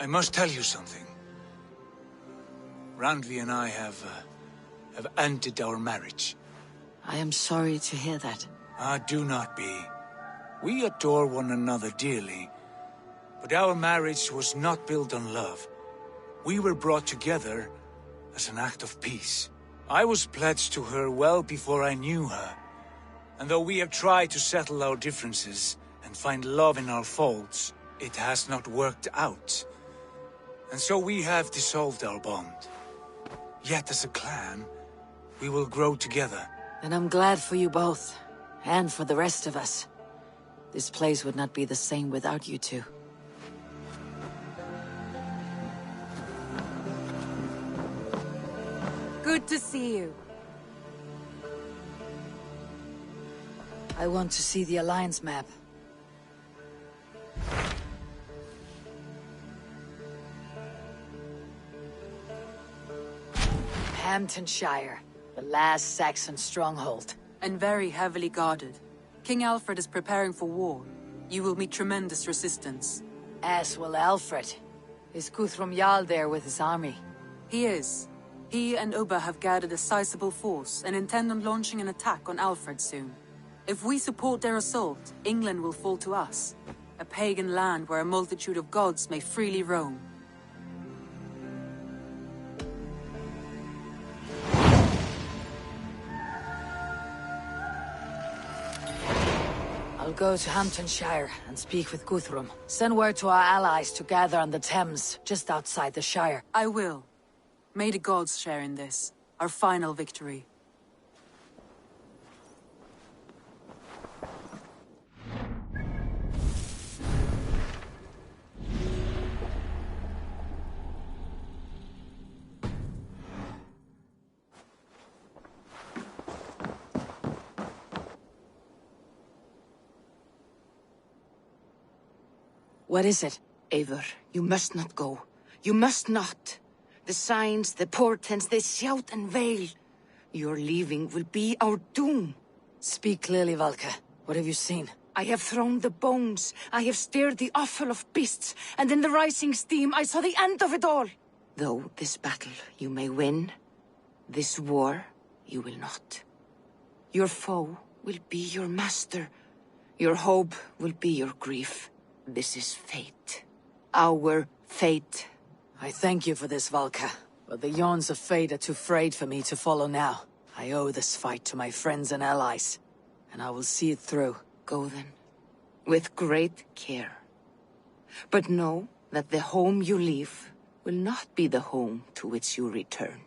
I must tell you something. Randvi and I have ended our marriage. I am sorry to hear that. Ah, do not be. We adore one another dearly, but our marriage was not built on love. We were brought together as an act of peace. I was pledged to her well before I knew her, and though we have tried to settle our differences and find love in our faults, it has not worked out. And so we have dissolved our bond. Yet as a clan, we will grow together. And I'm glad for you both, and for the rest of us. This place would not be the same without you two. Good to see you. I want to see the Alliance map. Hamtunscire, the last Saxon stronghold. And very heavily guarded. King Alfred is preparing for war. You will meet tremendous resistance. As will Alfred. Is Guthrum Jarl there with his army? He is. He and Ubba have gathered a sizable force and intend on launching an attack on Alfred soon. If we support their assault, England will fall to us. A pagan land where a multitude of gods may freely roam. I'll go to Hamtunscire and speak with Guthrum. Send word to our allies to gather on the Thames, just outside the Shire. I will. May the gods share in this, our final victory. What is it? Eivor, you must not go. You must not. The signs, the portents, they shout and wail. Your leaving will be our doom. Speak clearly, Valka. What have you seen? I have thrown the bones. I have stirred the offal of beasts. And in the rising steam, I saw the end of it all. Though this battle you may win, this war you will not. Your foe will be your master. Your hope will be your grief. This is fate. Our fate. I thank you for this, Valka. But the yawns of fate are too frayed for me to follow now. I owe this fight to my friends and allies. And I will see it through. Go then. With great care. But know that the home you leave will not be the home to which you return.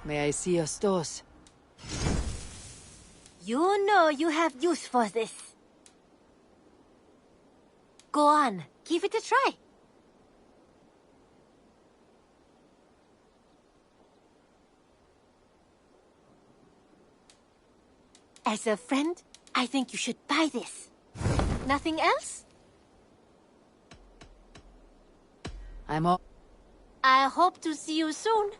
May I see your stores? You know you have use for this. Go on, give it a try. As a friend, I think you should buy this. Nothing else? I hope to see you soon.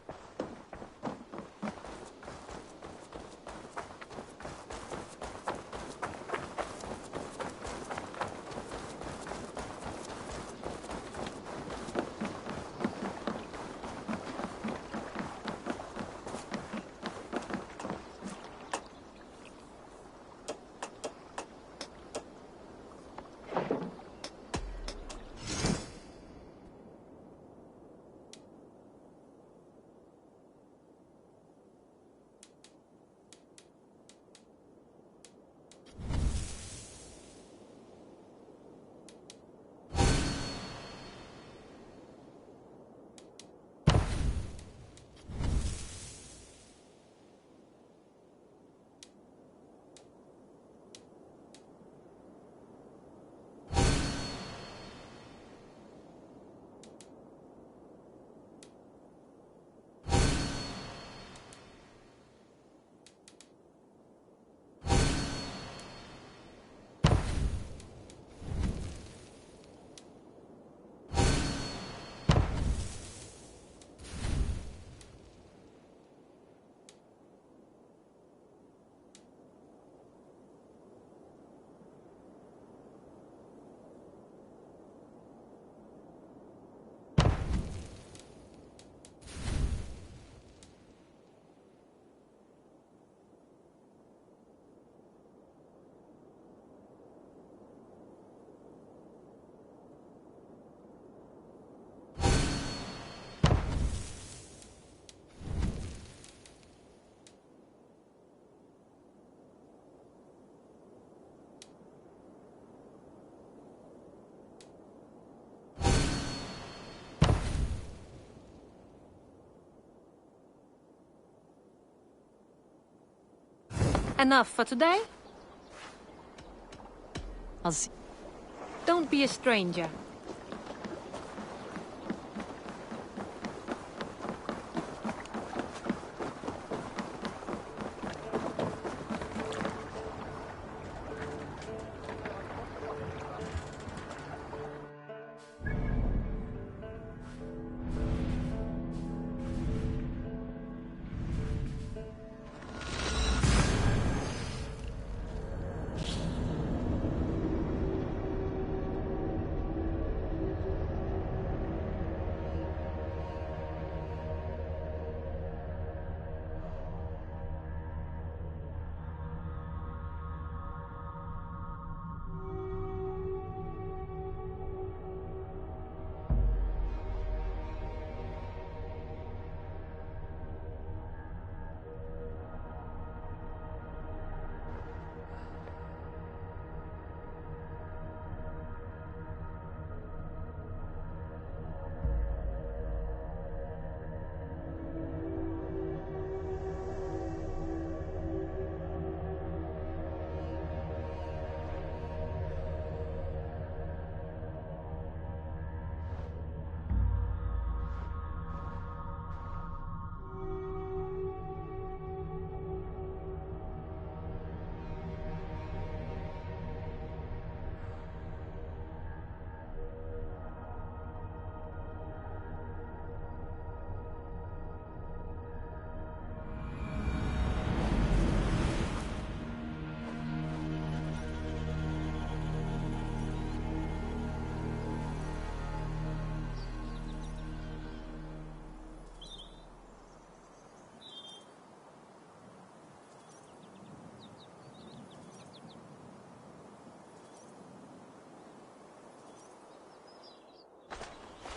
Enough for today? I'll see. Don't be a stranger.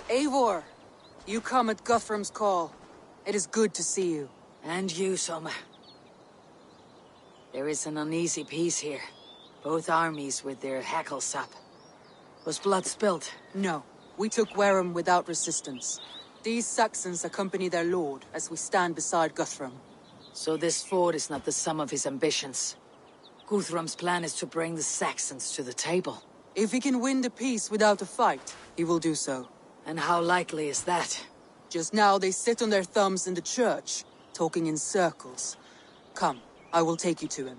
Eivor, you come at Guthrum's call. It is good to see you. And you, Soma. There is an uneasy peace here. Both armies with their hackle sap. Was blood spilled? No, we took Wareham without resistance. These Saxons accompany their lord as we stand beside Guthrum. So this fort is not the sum of his ambitions. Guthrum's plan is to bring the Saxons to the table. If he can win the peace without a fight, he will do so. And how likely is that? Just now they sit on their thumbs in the church, talking in circles. Come, I will take you to him.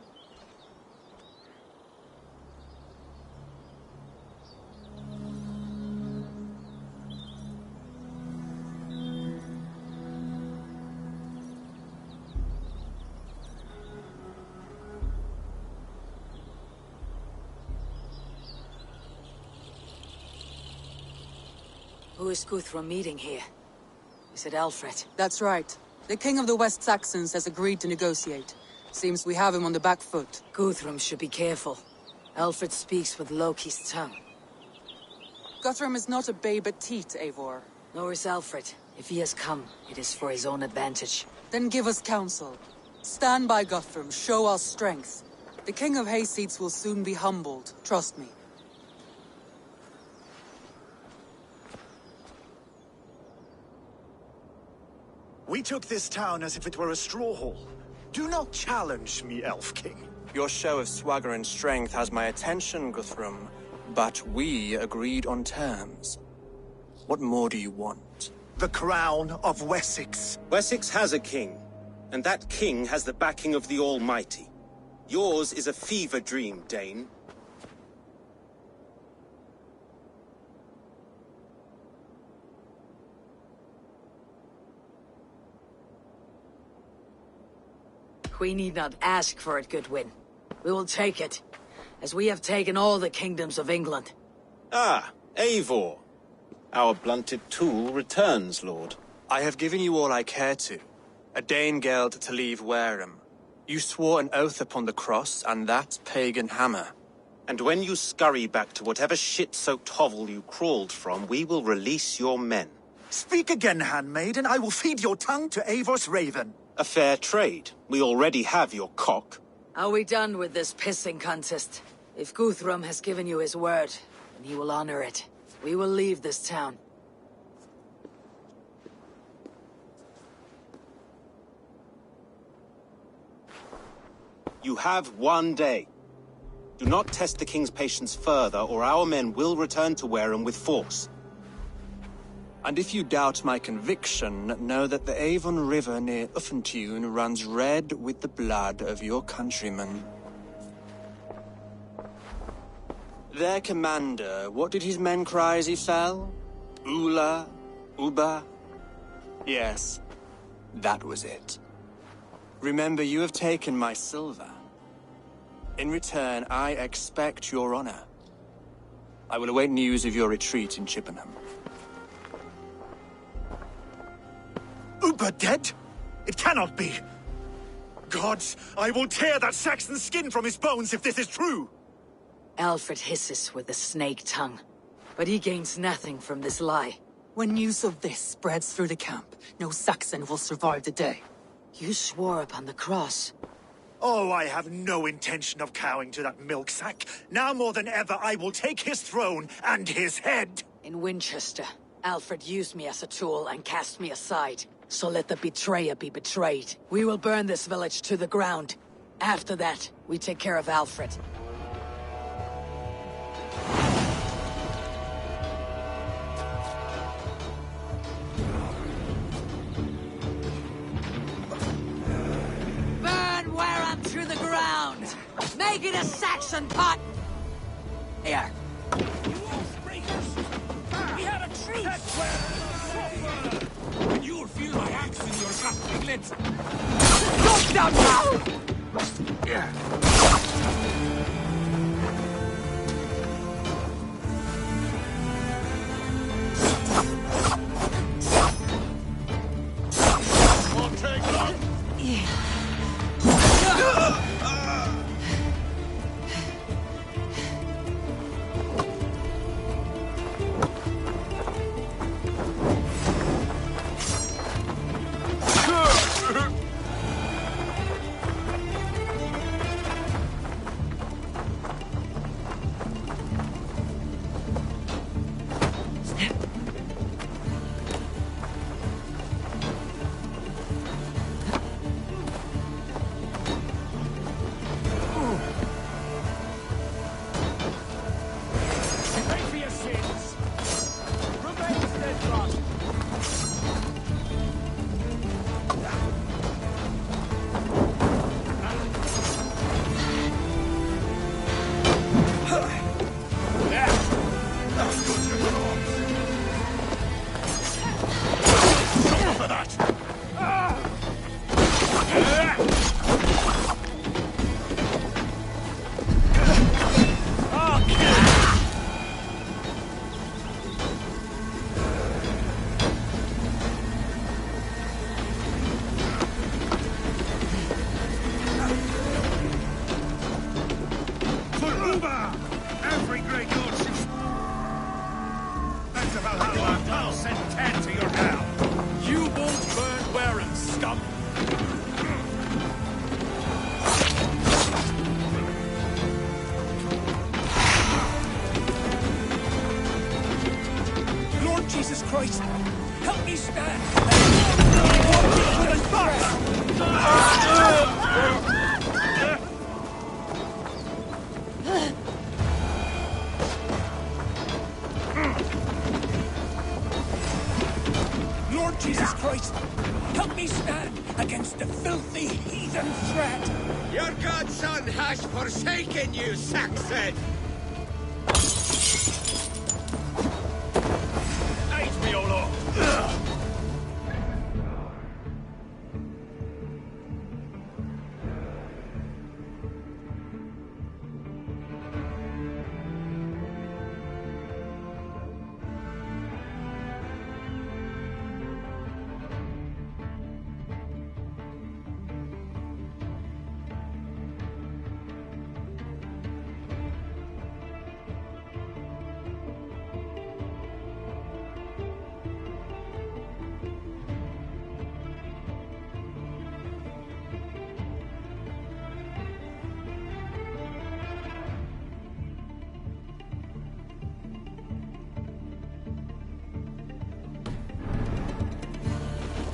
Who is Guthrum meeting here? Is it Alfred? That's right. The king of the West Saxons has agreed to negotiate. Seems we have him on the back foot. Guthrum should be careful. Alfred speaks with Loki's tongue. Guthrum is not a babe at teat, Eivor. Nor is Alfred. If he has come, it is for his own advantage. Then give us counsel. Stand by Guthrum, show our strength. The king of Hayseeds will soon be humbled, trust me. We took this town as if it were a straw hall. Do not challenge me, Elf King. Your show of swagger and strength has my attention, Guthrum. But we agreed on terms. What more do you want? The crown of Wessex. Wessex has a king, and that king has the backing of the Almighty. Yours is a fever dream, Dane. We need not ask for it, Goodwin. We will take it, as we have taken all the kingdoms of England. Ah, Eivor. Our blunted tool returns, Lord. I have given you all I care to. A Danegeld to leave Wareham. You swore an oath upon the cross, and that pagan hammer. And when you scurry back to whatever shit-soaked hovel you crawled from, we will release your men. Speak again, handmaid, and I will feed your tongue to Eivor's raven. A fair trade. We already have your cock. Are we done with this pissing contest? If Guthrum has given you his word, then he will honor it. We will leave this town. You have 1 day. Do not test the king's patience further, or our men will return to Wareham with force. And if you doubt my conviction, know that the Avon River near Uffentune runs red with the blood of your countrymen. Their commander, what did his men cry as he fell? Ula? Uba? Yes, that was it. Remember, you have taken my silver. In return, I expect your honor. I will await news of your retreat in Chippenham. Uber dead? It cannot be! Gods, I will tear that Saxon's skin from his bones if this is true! Alfred hisses with a snake tongue, but he gains nothing from this lie. When news of this spreads through the camp, no Saxon will survive the day. You swore upon the cross. Oh, I have no intention of cowing to that milksack. Now more than ever, I will take his throne and his head! In Winchester, Alfred used me as a tool and cast me aside. So let the betrayer be betrayed. We will burn this village to the ground. After that, we take care of Alfred. Burn Wareham to the ground! Make it a Saxon pot! Here. You wolf-breakers! We have a treat! And you'll feel my axe in your gut, piglets! Go down now! Won't take long! Every great lordship! Back to Valhalla, I'll send 10 to your hell! You won't burn Wareham, scum! Lord Jesus Christ, help me stand! Lord Jesus Christ, help me stand against the filthy heathen threat! Your godson has forsaken you, Saxon! Aid me, O Lord!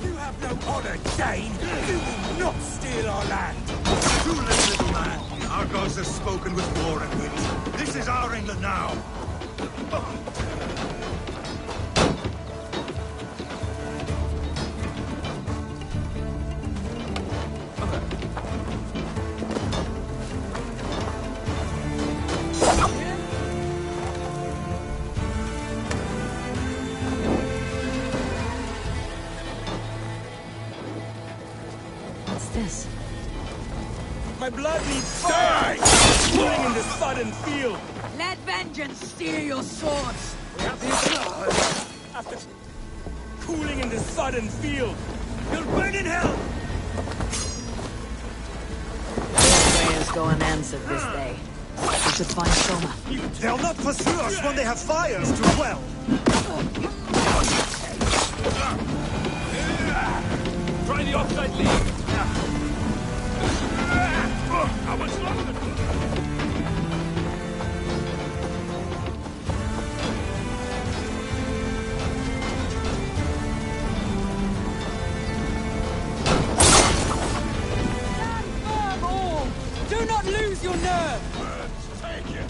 You have no honor, Dane! You will not steal our land! Too late, little man! Those have spoken with war and wit. This is our England now. What's this? My blood needs die! Cooling in this sudden field! Let vengeance steer your swords! After cooling in this sudden field, you'll burn in hell! Prayers go unanswered this day. We should find Soma. They'll not pursue us when they have fires to quell. Try the offside lead! How much longer? Do not lose your nerve! Take it!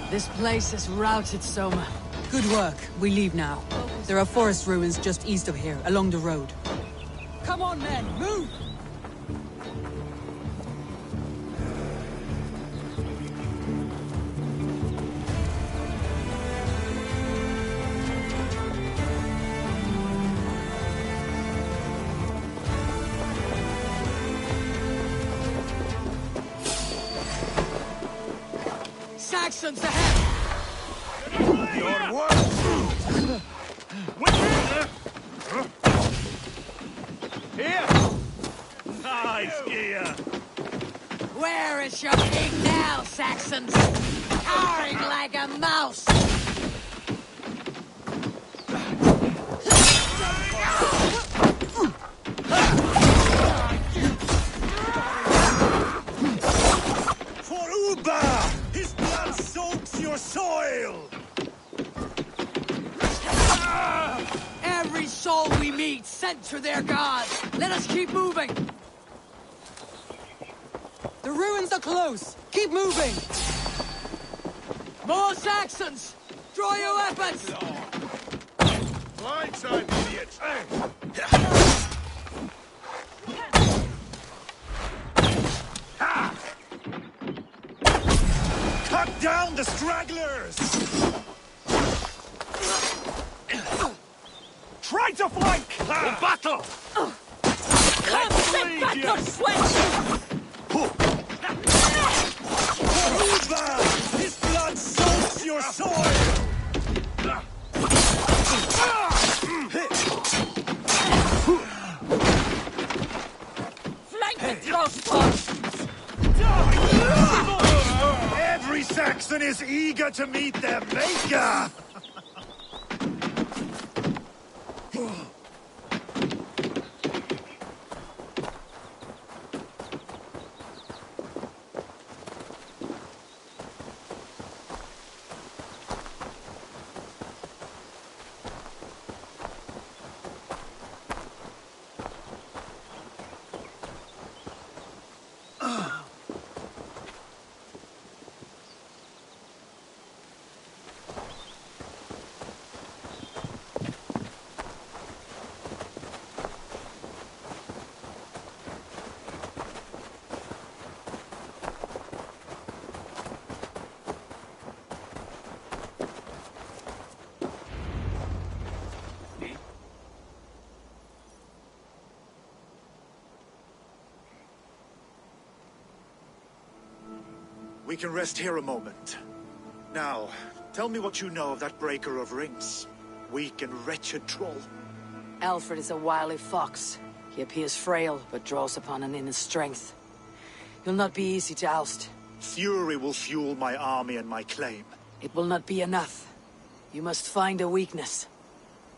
This place is routed, Soma. Good work. We leave now. There are forest ruins just east of here, along the road. Come on, men! Move! Saxons ahead! Your words! Here! Nice gear! Where is your king now, Saxons? Cowering like a mouse! For Uba! His blood soaks your soil! Every soul we meet sent to their gods! Let us keep moving! The ruins are close! Keep moving! More Saxons! Draw your weapons! Blindside, idiots! Cut down the stragglers! Try to flank! The battle! Come, back your sweat! Uba! His blood soaks your soil! Flank the crossbows! Every Saxon is eager to meet their maker! We can rest here a moment. Now, tell me what you know of that breaker of rings. Weak and wretched troll. Alfred is a wily fox. He appears frail, but draws upon an inner strength. He'll not be easy to oust. Fury will fuel my army and my claim. It will not be enough. You must find a weakness.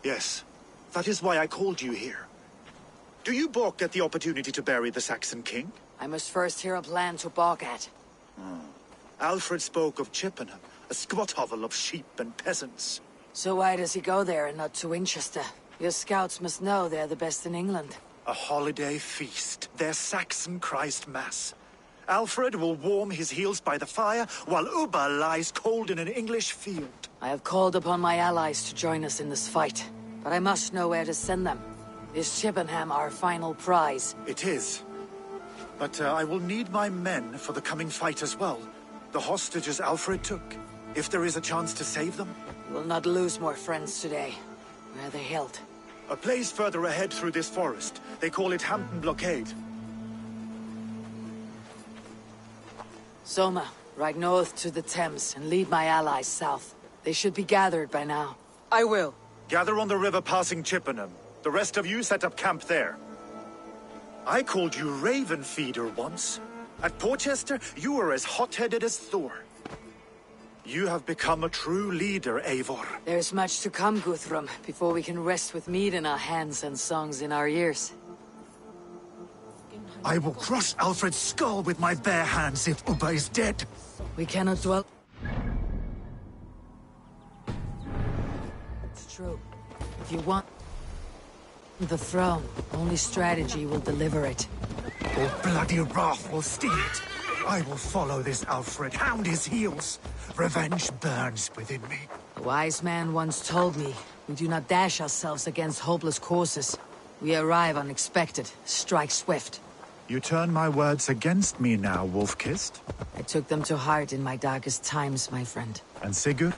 Yes, that is why I called you here. Do you balk at the opportunity to bury the Saxon king? I must first hear a plan to balk at. Alfred spoke of Chippenham, a squat hovel of sheep and peasants. So why does he go there and not to Winchester? Your scouts must know they're the best in England. A holiday feast, their Saxon Christ Mass. Alfred will warm his heels by the fire, while Ubba lies cold in an English field. I have called upon my allies to join us in this fight, but I must know where to send them. Is Chippenham our final prize? It is. But I will need my men for the coming fight as well. The hostages Alfred took. If there is a chance to save them. We will not lose more friends today. Where are they held? A place further ahead through this forest. They call it Hampton Blockade. Soma, ride north to the Thames and lead my allies south. They should be gathered by now. I will. Gather on the river passing Chippenham. The rest of you set up camp there. I called you Raven Feeder once. At Porchester, you were as hot-headed as Thor. You have become a true leader, Eivor. There's much to come, Guthrum, before we can rest with meat in our hands and songs in our ears. I will crush Alfred's skull with my bare hands if Ubba is dead. We cannot dwell... It's true. If you want the throne, only strategy will deliver it. Or bloody wrath will steal it. I will follow this Alfred, hound his heels. Revenge burns within me. A wise man once told me, we do not dash ourselves against hopeless courses. We arrive unexpected, strike swift. You turn my words against me now, Wolf-Kissed? I took them to heart in my darkest times, my friend. And Sigurd?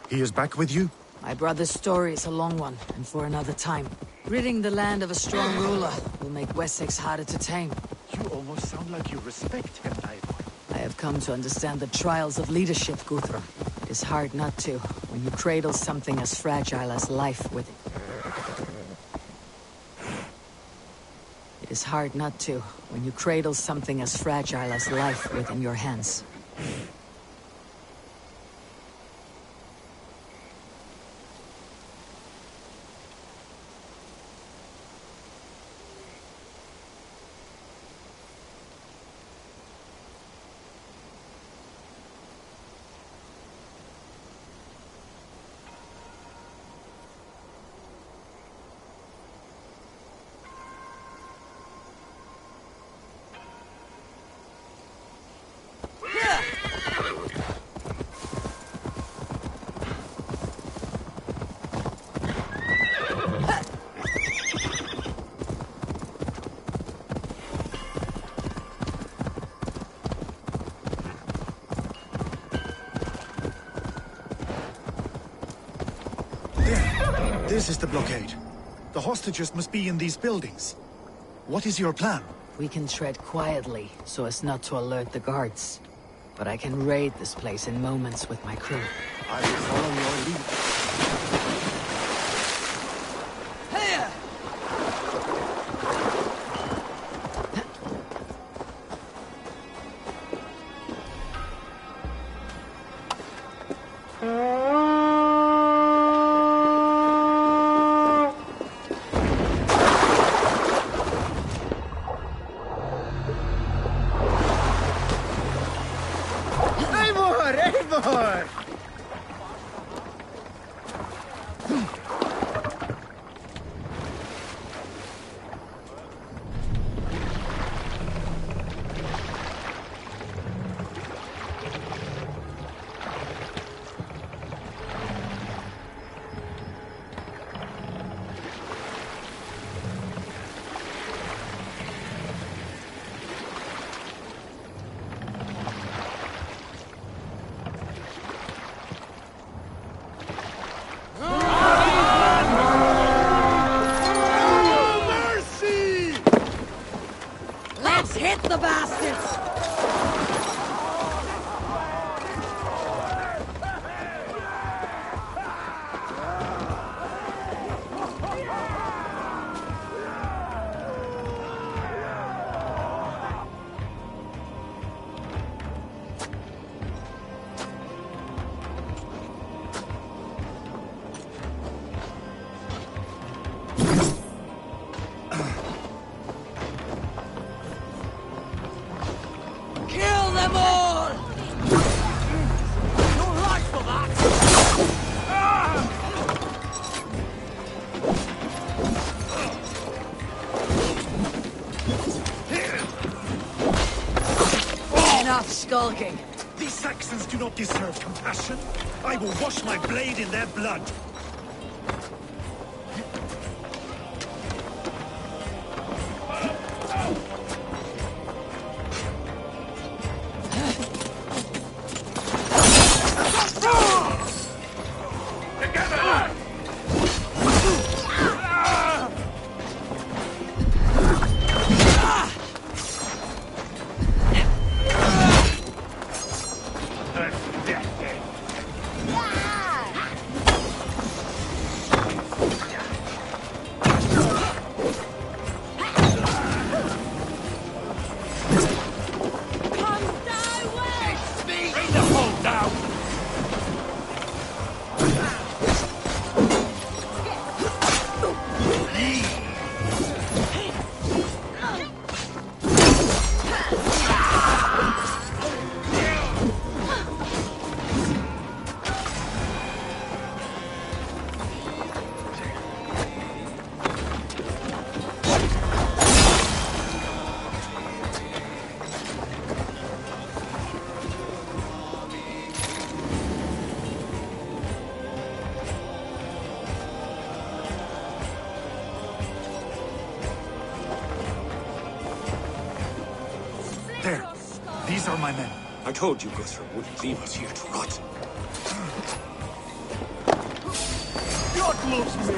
He is back with you? My brother's story is a long one, and for another time. Ridding the land of a strong ruler will make Wessex harder to tame. You almost sound like you respect him, Eivor. I have come to understand the trials of leadership, Guthrum. It is hard not to, when you cradle something as fragile as life with it. It is hard not to, when you cradle something as fragile as life within your hands. This is the blockade. The hostages must be in these buildings. What is your plan? We can tread quietly, so as not to alert the guards. But I can raid this place in moments with my crew. I will follow your lead. Hit the bastards! Enough skulking. These Saxons do not deserve compassion. I will wash my blade in their blood. There. These are my men. I told you Guthrum wouldn't leave us here to rot. God loves me!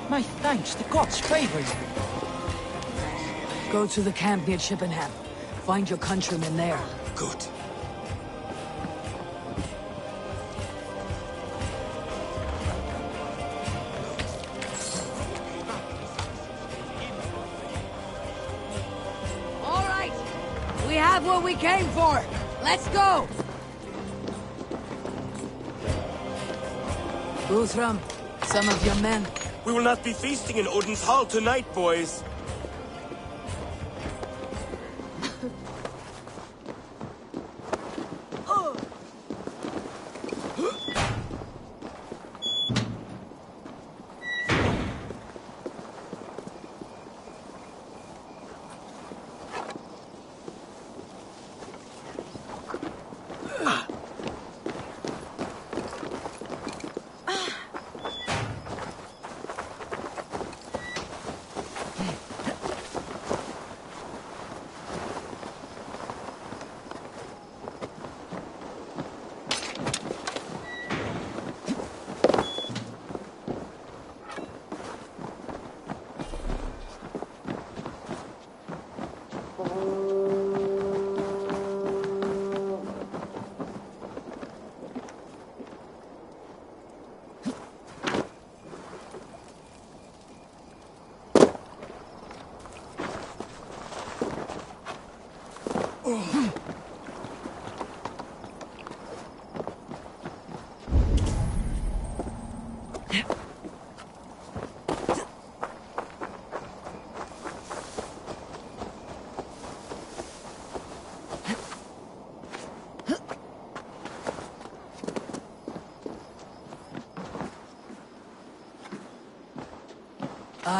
My thanks, the gods favor you. Go to the camp near Chippenham. Find your countrymen there. Good. All right. We have what we came for. Let's go. Guthrum, some of your men. We will not be feasting in Odin's hall tonight, boys.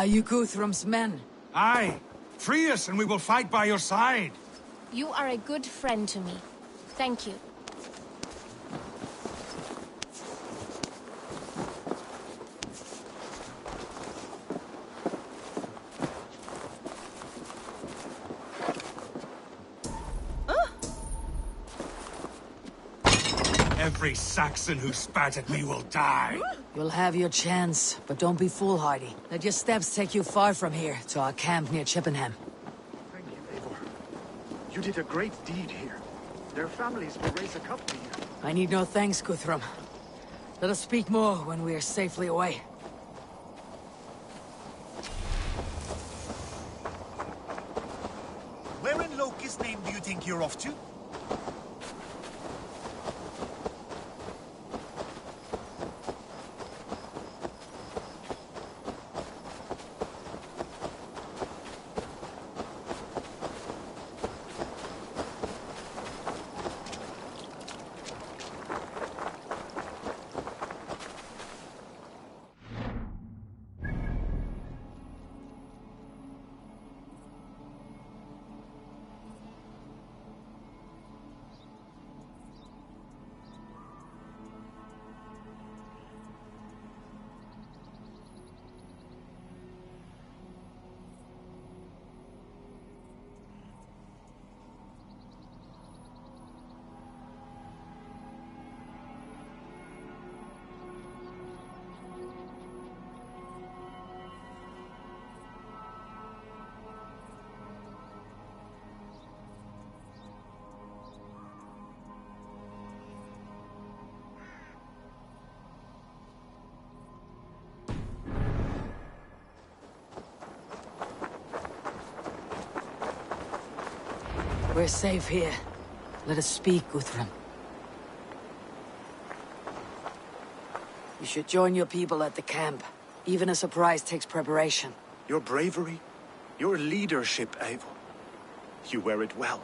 You Guthrum's men. Aye. Free us and we will fight by your side. You are a good friend to me. Thank you. Every Saxon who spat at me will die. You'll have your chance, but don't be foolhardy. Let your steps take you far from here, to our camp near Chippenham. Thank you, Eivor. You did a great deed here. Their families will raise a cup to you. I need no thanks, Guthrum. Let us speak more when we are safely away. Where in Loki's name do you think you're off to? We're safe here. Let us speak, Guthrum. You should join your people at the camp. Even a surprise takes preparation. Your bravery, your leadership, Eivor. You wear it well.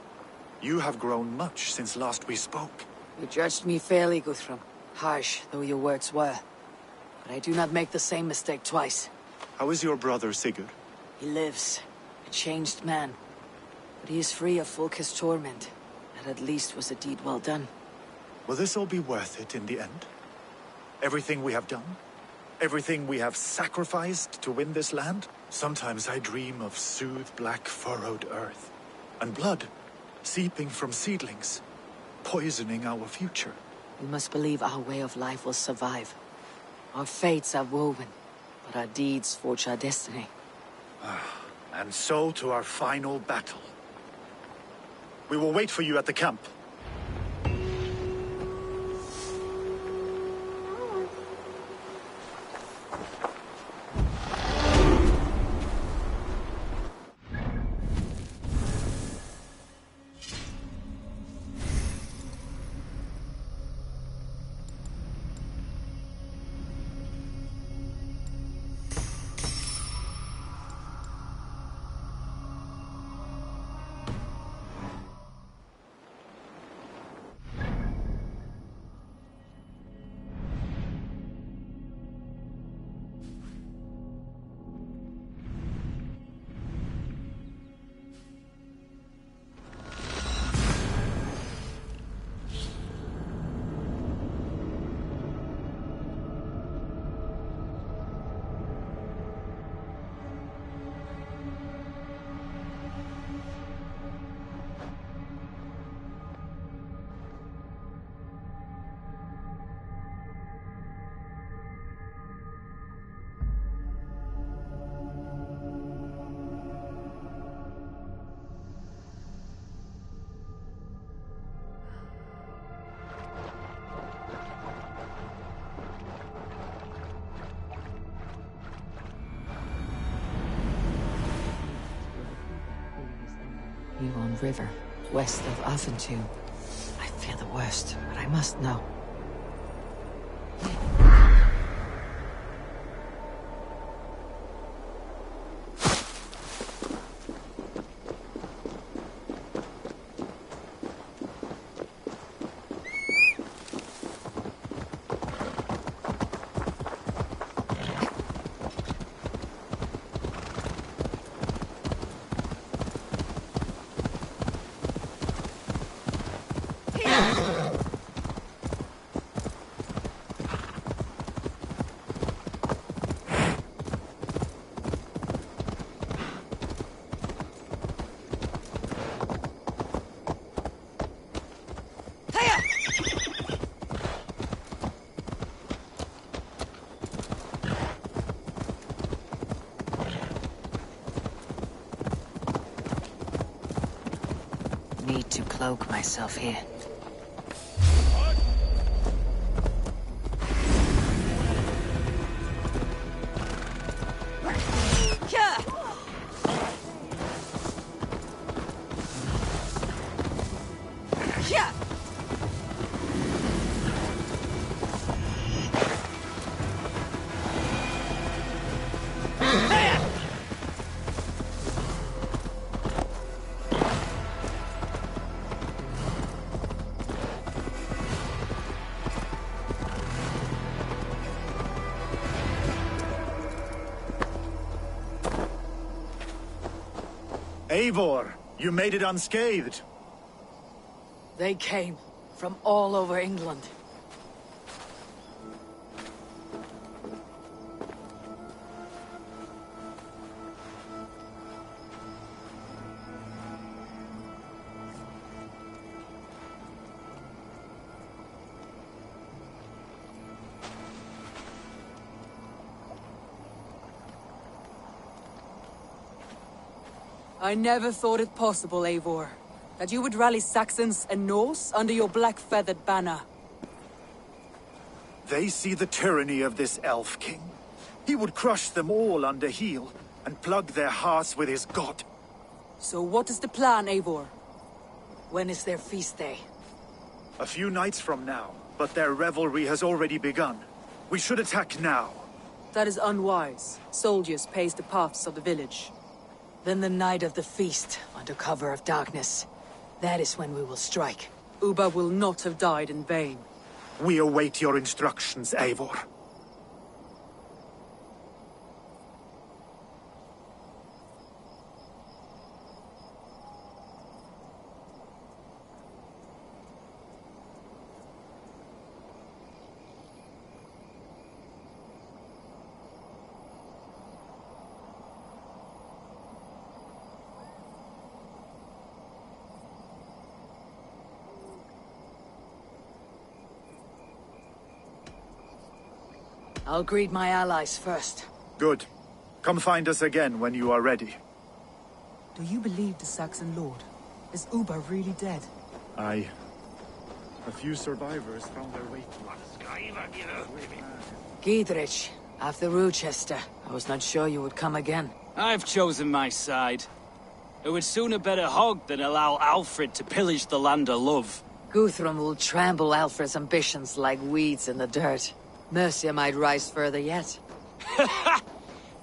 You have grown much since last we spoke. You judged me fairly, Guthrum. Harsh though your words were. But I do not make the same mistake twice. How is your brother, Sigurd? He lives. A changed man. But he is free of Fulke's torment. That at least was a deed well done. Will this all be worth it in the end? Everything we have done? Everything we have sacrificed to win this land? Sometimes I dream of soothed black furrowed earth. And blood seeping from seedlings, poisoning our future. We must believe our way of life will survive. Our fates are woven, but our deeds forge our destiny. And so to our final battle. We will wait for you at the camp. Huon River, west of Hamtunscire. I fear the worst, but I must know. Need to cloak myself here. Eivor, you made it unscathed. They came from all over England. I never thought it possible, Eivor, that you would rally Saxons and Norse under your black-feathered banner. They see the tyranny of this elf king. He would crush them all under heel and plug their hearts with his god. So what is the plan, Eivor? When is their feast day? A few nights from now, but their revelry has already begun. We should attack now. That is unwise. Soldiers pace the paths of the village. Then the night of the feast, under cover of darkness. That is when we will strike. Uba will not have died in vain. We await your instructions, Eivor. I'll greet my allies first. Good. Come find us again when you are ready. Do you believe the Saxon lord? Is Uba really dead? Aye. A few survivors found their way to us. Giedrich, after Rochester. I was not sure you would come again. I've chosen my side. I would sooner bet a hog than allow Alfred to pillage the land of love. Guthrum will trample Alfred's ambitions like weeds in the dirt. Mercia might rise further yet.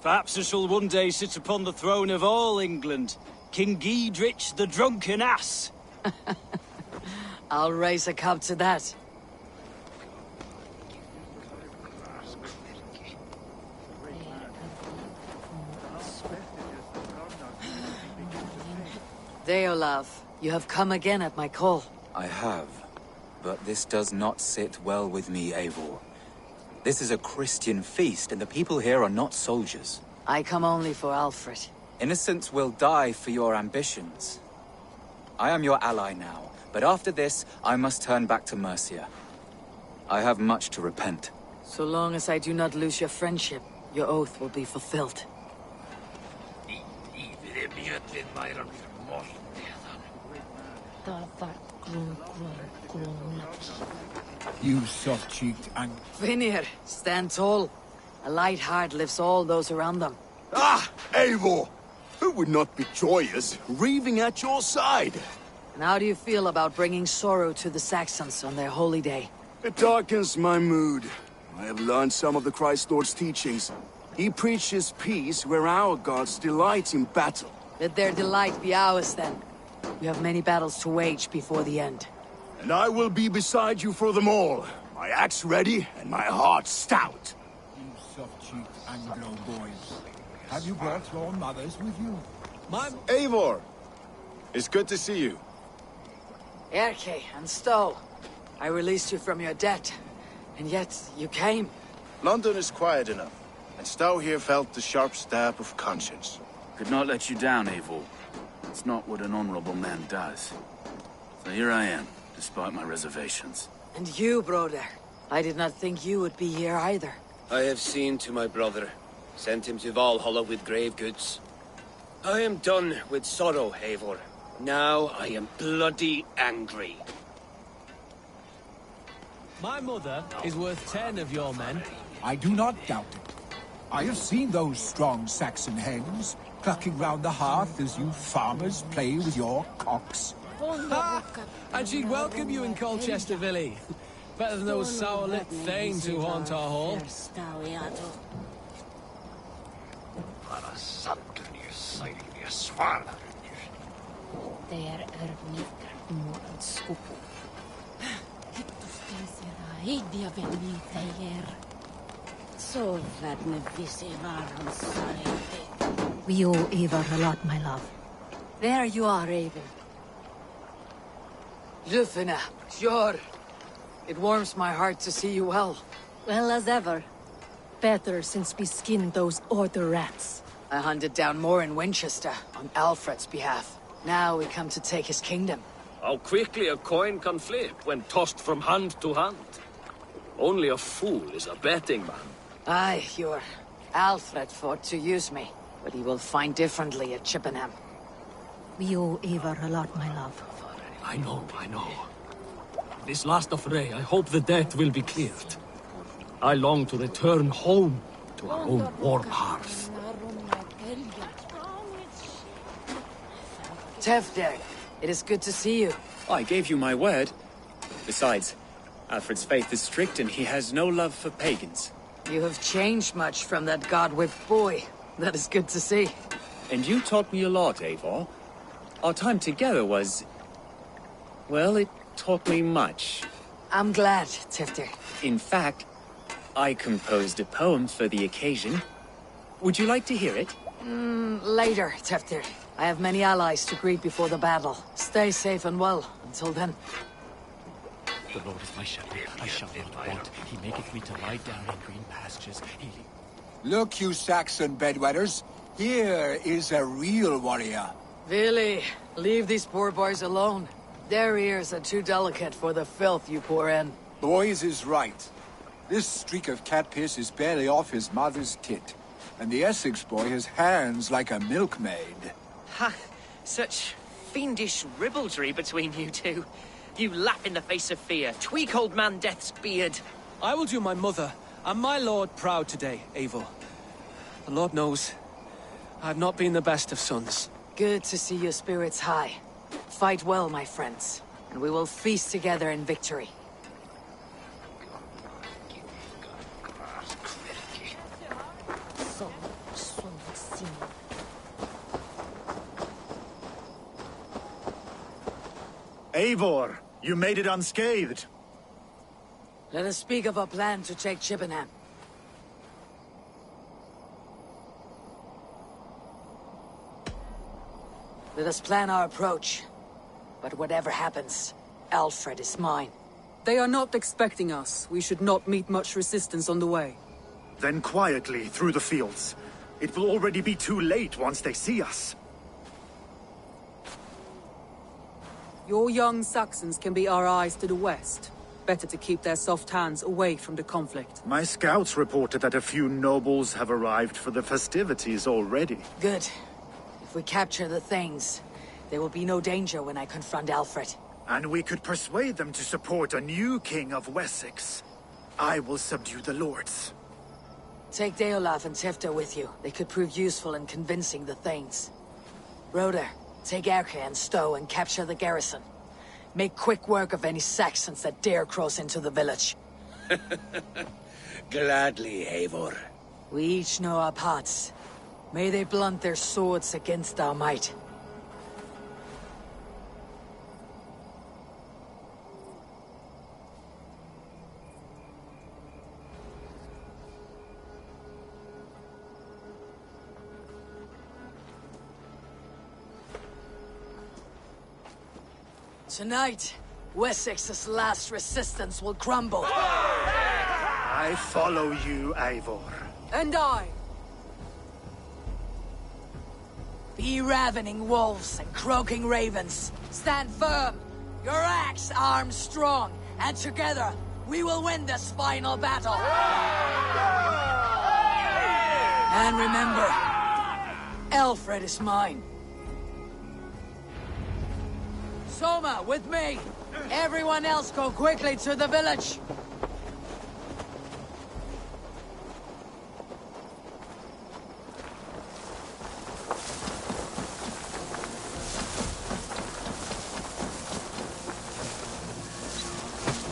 Perhaps I shall one day sit upon the throne of all England. King Giedrich the drunken ass. I'll raise a cup to that. Deolav, you have come again at my call. I have, but this does not sit well with me, Eivor. This is a Christian feast, and the people here are not soldiers. I come only for Alfred. Innocents will die for your ambitions. I am your ally now, but after this, I must turn back to Mercia. I have much to repent. So long as I do not lose your friendship, your oath will be fulfilled. You soft-cheeked and... Vinir, stand tall. A light heart lifts all those around them. Ah, Eivor! Who would not be joyous, raving at your side? And how do you feel about bringing sorrow to the Saxons on their holy day? It darkens my mood. I have learned some of the Christ Lord's teachings. He preaches peace where our gods delight in battle. Let their delight be ours, then. We have many battles to wage before the end. And I will be beside you for them all. My axe ready and my heart stout. You soft-cheeked Anglo boys. Have you brought your mothers with you? Eivor! It's good to see you. Erke and Stowe. I released you from your debt. And yet, you came. London is quiet enough. And Stowe here felt the sharp stab of conscience. Could not let you down, Eivor. It's not what an honorable man does. So here I am, despite my reservations. And you, brother. I did not think you would be here either. I have seen to my brother. Sent him to Valhalla with grave goods. I am done with sorrow, Eivor. Now I am bloody angry. My mother is worth 10 of your men. I do not doubt it. I have seen those strong Saxon hens clucking round the hearth as you farmers play with your cocks. Ha! And she'd welcome you in Colchester, Villy. Better than those sour-lipped thanes who haunt our hall. We owe Eivor a lot, my love. There you are, Raven. Lufina, sure. It warms my heart to see you well. Well as ever. Better since we skinned those Order rats. I hunted down more in Winchester, on Alfred's behalf. Now we come to take his kingdom. How quickly a coin can flip when tossed from hand to hand. Only a fool is a betting man. Aye, your Alfred fought to use me, but he will find differently at Chippenham. We owe Eivor a lot, my love. I know. This last affray, I hope the debt will be cleared. I long to return home to our own warm hearth. Tefder, it is good to see you. I gave you my word. Besides, Alfred's faith is strict and he has no love for pagans. You have changed much from that god-whipped boy. That is good to see. And you taught me a lot, Eivor. Our time together was... well, it taught me much. I'm glad, Tifter. In fact, I composed a poem for the occasion. Would you like to hear it? Later, Tifter. I have many allies to greet before the battle. Stay safe and well. Until then. The Lord is my shepherd, I shall not want. He maketh me to lie down in green pastures. Look, you Saxon bedwetters. Here is a real warrior. Vili, leave these poor boys alone. Their ears are too delicate for the filth you pour in. Boys is right. This streak of cat piss is barely off his mother's tit. And the Essex boy has hands like a milkmaid. Ha! Such fiendish ribaldry between you two. You lap in the face of fear, tweak old man Death's beard. I will do my mother and my lord proud today, Eivor. The Lord knows, I have not been the best of sons. Good to see your spirits high. Fight well, my friends, and we will feast together in victory. Eivor, you made it unscathed. Let us speak of our plan to take Chippenham. Let us plan our approach. But whatever happens, Alfred is mine. They are not expecting us. We should not meet much resistance on the way. Then quietly through the fields. It will already be too late once they see us. Your young Saxons can be our eyes to the west. Better to keep their soft hands away from the conflict. My scouts reported that a few nobles have arrived for the festivities already. Good. If we capture the things, there will be no danger when I confront Alfred. And we could persuade them to support a new king of Wessex. I will subdue the lords. Take Deolaf and Tifta with you. They could prove useful in convincing the Thanes. Roder, take Erke and Stowe and capture the garrison. Make quick work of any Saxons that dare cross into the village. Gladly, Eivor. We each know our parts. May they blunt their swords against our might. Tonight, Wessex's last resistance will crumble. I follow you, Eivor. And I. Be ravening wolves and croaking ravens. Stand firm. Your axe arms strong. And together, we will win this final battle. And remember, Alfred is mine. Soma, with me! Everyone else go quickly to the village!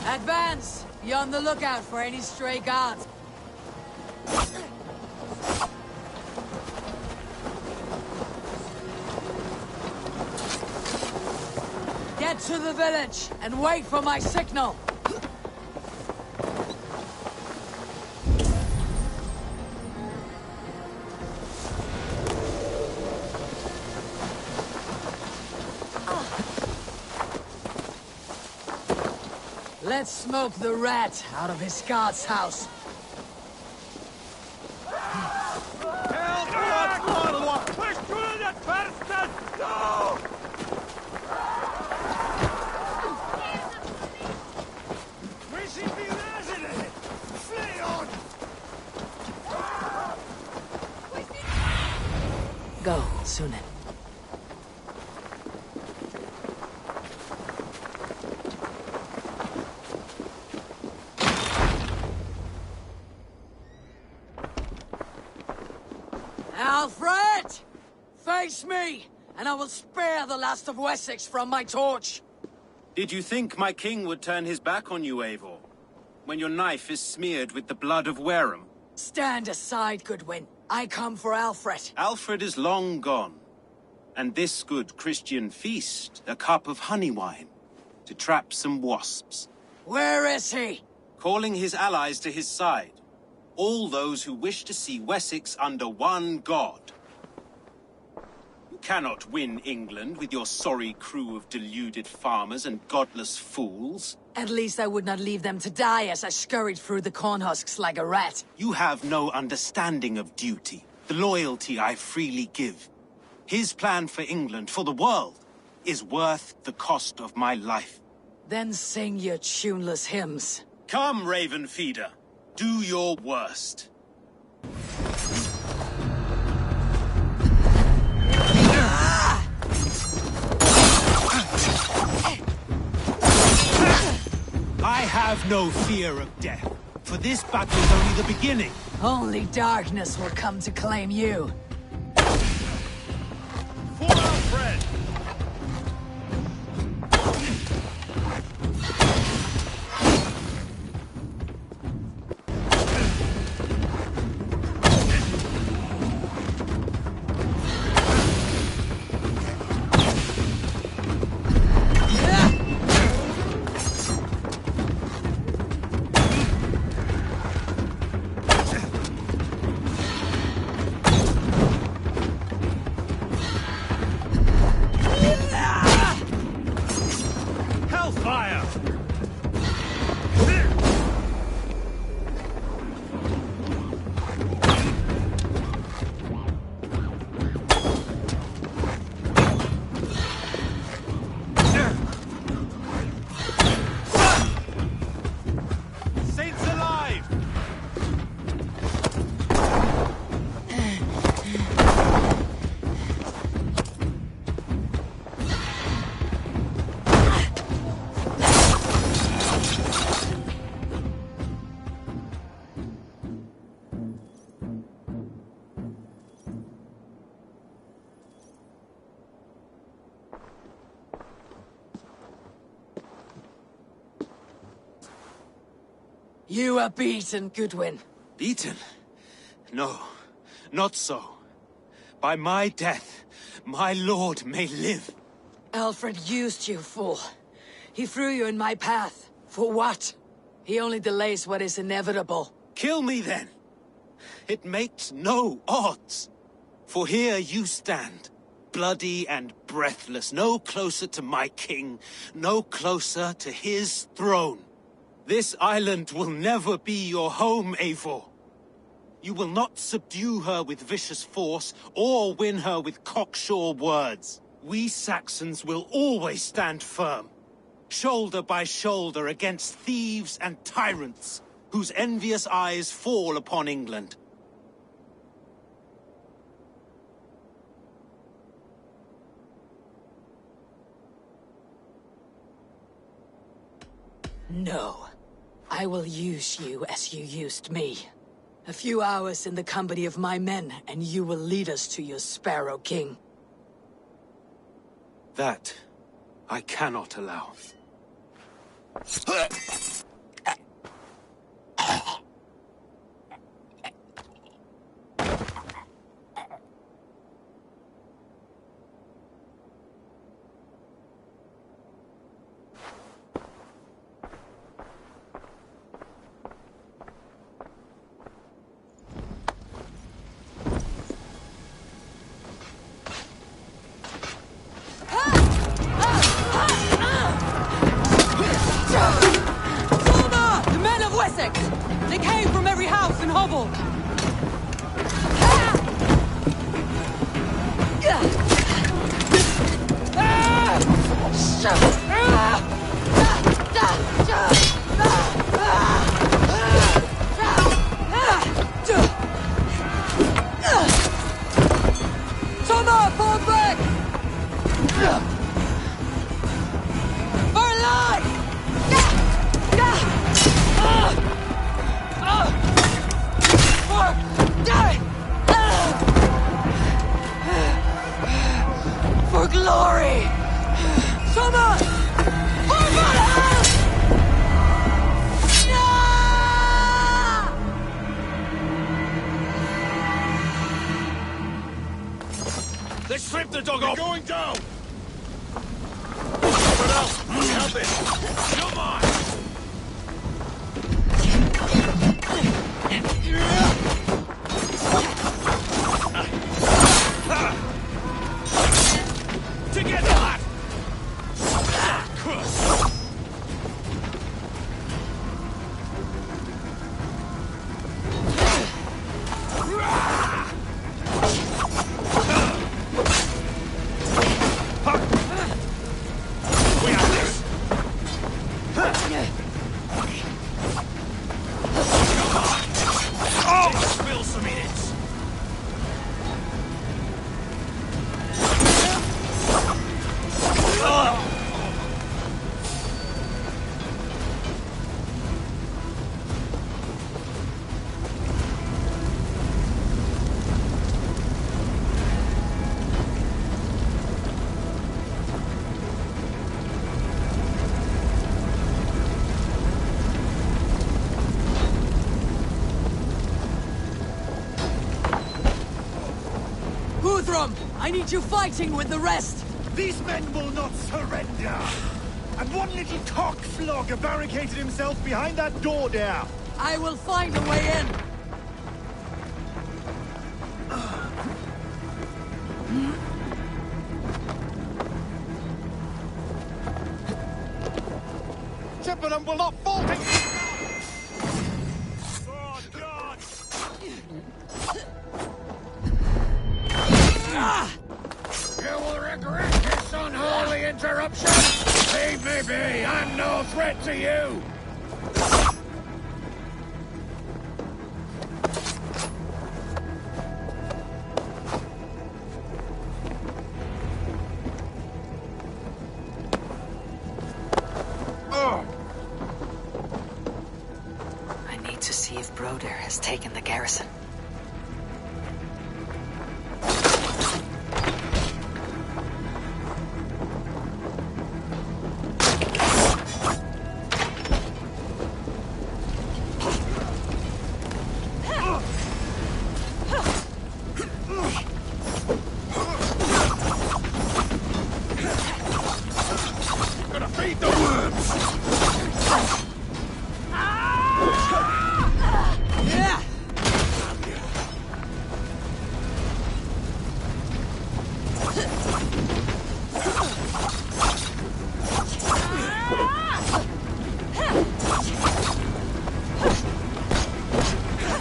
Advance! Be on the lookout for any stray guards. Get to the village and wait for my signal. Let's smoke the rat out of his guard's house. Go, Sunan. Alfred! Face me, and I will spare the last of Wessex from my torch. Did you think my king would turn his back on you, Eivor? When your knife is smeared with the blood of Wareham? Stand aside, Goodwin. I come for Alfred. Alfred is long gone. And this good Christian feast, a cup of honey wine, to trap some wasps. Where is he? Calling his allies to his side. All those who wish to see Wessex under one god. You cannot win England with your sorry crew of deluded farmers and godless fools. At least I would not leave them to die as I scurried through the corn husks like a rat. You have no understanding of duty, the loyalty I freely give. His plan for England, for the world, is worth the cost of my life. Then sing your tuneless hymns. Come, Raven Feeder. Do your worst. I have no fear of death, for this battle is only the beginning. Only darkness will come to claim you. For Alfred! You are beaten, Goodwin. Beaten? No, not so. By my death, my lord may live. Alfred used you, fool. He threw you in my path. For what? He only delays what is inevitable. Kill me then. It makes no odds. For here you stand, bloody and breathless, no closer to my king, no closer to his throne. This island will never be your home, Eivor. You will not subdue her with vicious force, or win her with cocksure words. We Saxons will always stand firm, shoulder by shoulder against thieves and tyrants, whose envious eyes fall upon England. No. I will use you as you used me. A few hours in the company of my men, and you will lead us to your Sparrow King. That I cannot allow. They came from every house and hovel! Soma, fall back! For life! For glory! Soma! For Let's strip the dog off! Going down! Someone else! We have this! Come on! Together, lad! We have this! Oh! Spill some in it! Guthrum, I need you fighting with the rest! These men will not surrender! And one little cockflogger barricaded himself behind that door there! I will find a way in! Chippenham will not fall to... You will regret this unholy interruption! Leave me be! I'm no threat to you! I need to see if Broder has taken the garrison. Gonna feed the worms! Yeah!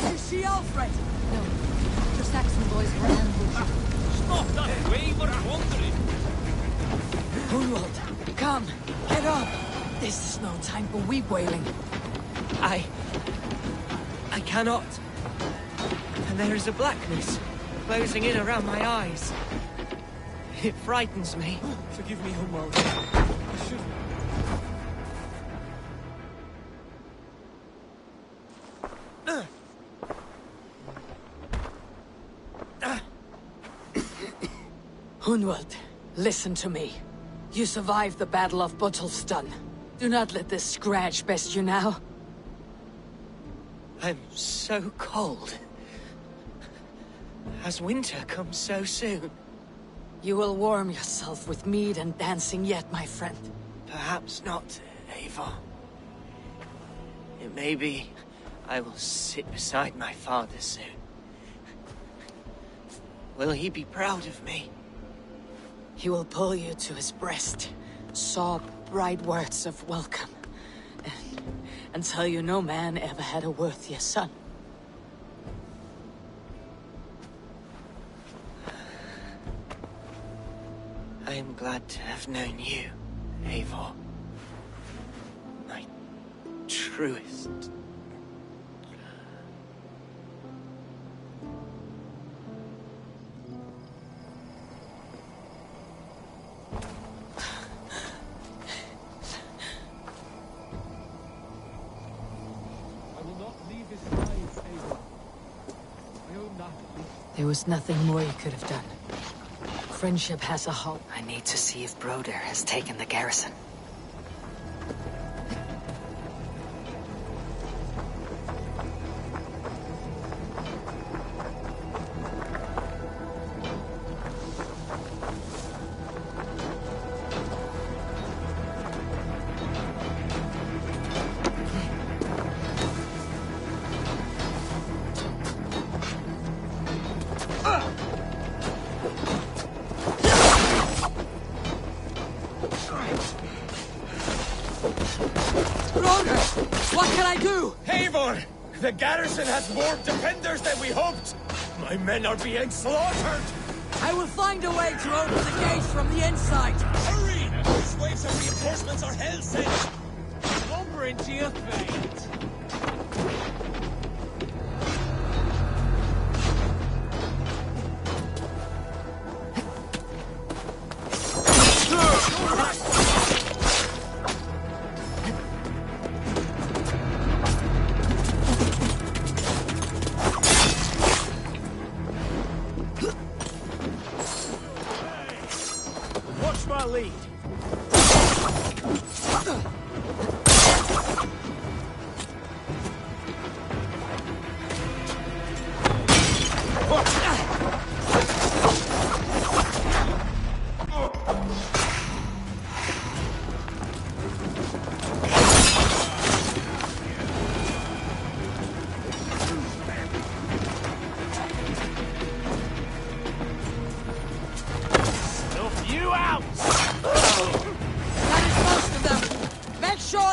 You see Alfred? No. The Saxon boys were ambushed. Stop that way, we're wandering. Hunwald, come, get up! This is no time for weep wailing. I cannot. And there is a blackness closing in around my eyes. It frightens me. Forgive me, Hunwald. I should... Hunwald, listen to me. You survived the Battle of Buttleston. Do not let this scratch best you now. I'm so cold. Has winter come so soon? You will warm yourself with mead and dancing yet, my friend. Perhaps not, Eivor. It may be I will sit beside my father soon. Will he be proud of me? He will pull you to his breast, sob bright words of welcome, and tell you no man ever had a worthier son. I am glad to have known you, Eivor. My truest. There was nothing more you could have done. Friendship has a halt. I need to see if Broder has taken the garrison. The garrison has more defenders than we hoped! My men are being slaughtered! I will find a way to open the gates from the inside! Hurry! These waves of reinforcements are hell-sent! Lumber into your fate! Watch my lead!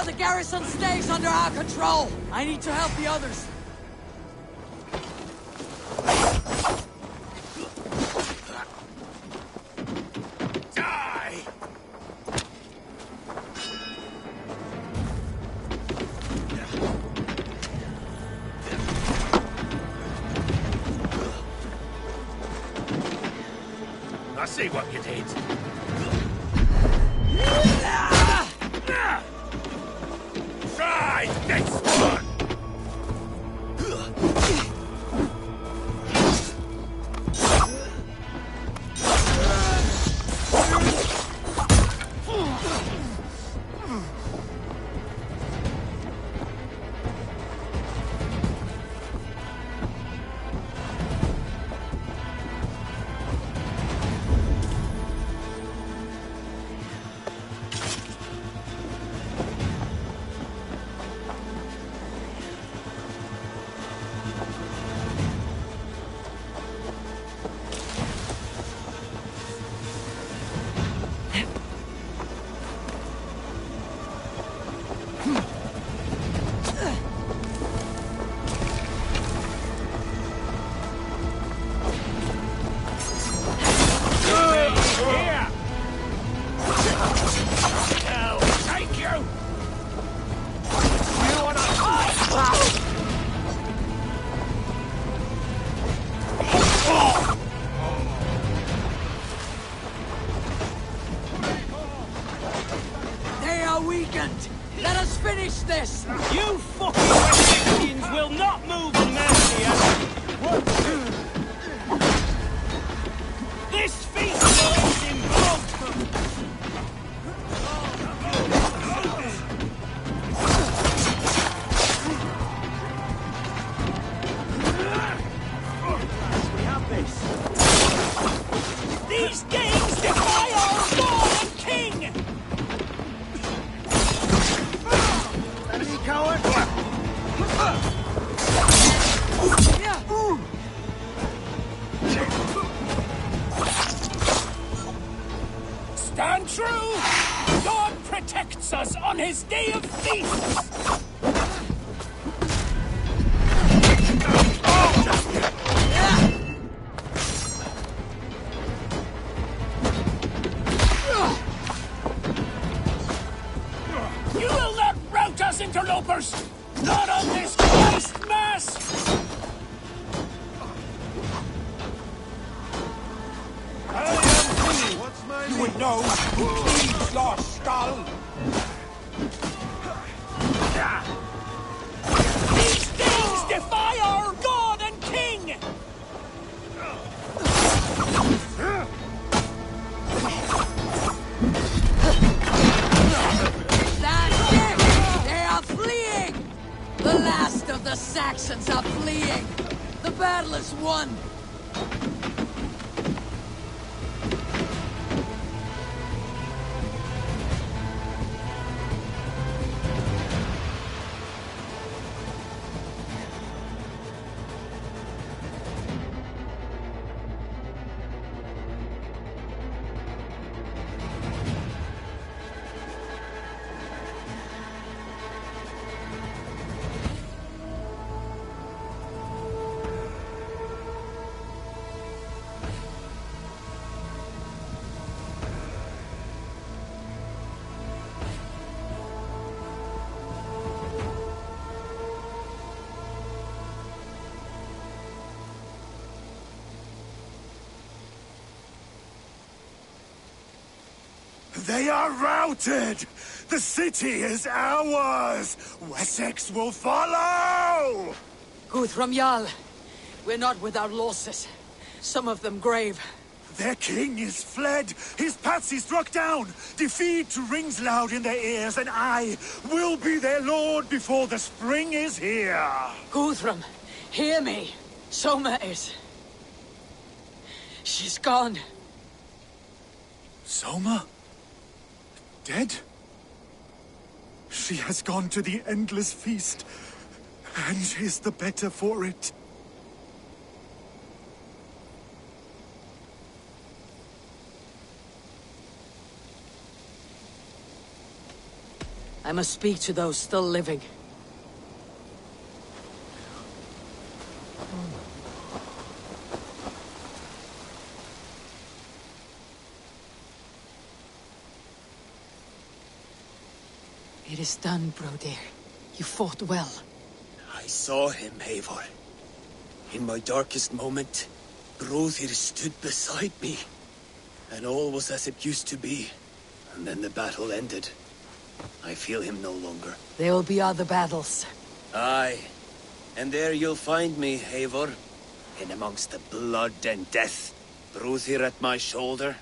The garrison stays under our control! I need to help the others! Die! I see what you did. Try this one! Let us finish this! You fucking West Indians will not move in Mercia! This feast will end in blood! We have this. These games defy our God and King! Coward! Stand true! God protects us on his day of feasts! You will not rout us, interlopers! Not on this Christ Mass! You would know who cleaves your skull! These things defy our God and King! That's it! They are fleeing! The last of the Saxons are fleeing! The battle is won! They are routed! The city is ours! Wessex will follow! Guthrum Jarl, we're not without losses. Some of them grave. Their king is fled! His patsy struck down! Defeat rings loud in their ears, and I will be their lord before the spring is here! Guthrum, hear me! Soma is... she's gone. Soma? Dead? She has gone to the endless feast, and is the better for it. I must speak to those still living. It is done, Brodir. You fought well. I saw him, Eivor. In my darkest moment, Brodir stood beside me. And all was as it used to be. And then the battle ended. I feel him no longer. There will be other battles. Aye. And there you'll find me, Eivor. In amongst the blood and death. Brodir at my shoulder.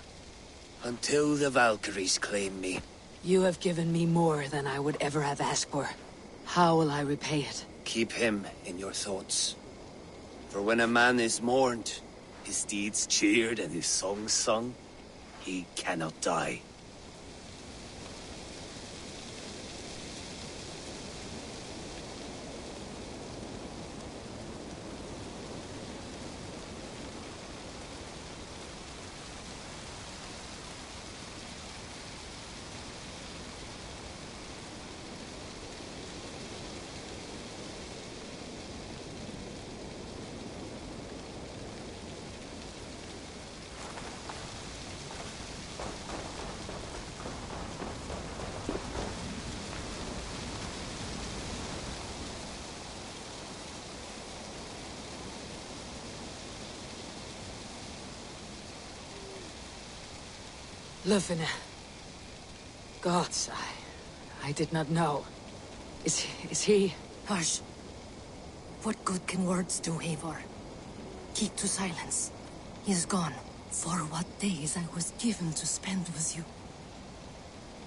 Until the Valkyries claim me. You have given me more than I would ever have asked for. How will I repay it? Keep him in your thoughts. For when a man is mourned, his deeds cheered and his songs sung, he cannot die. Lufina. Gods, I did not know. Is he... Hush. What good can words do, Eivor? Keep to silence. He is gone. For what days I was given to spend with you.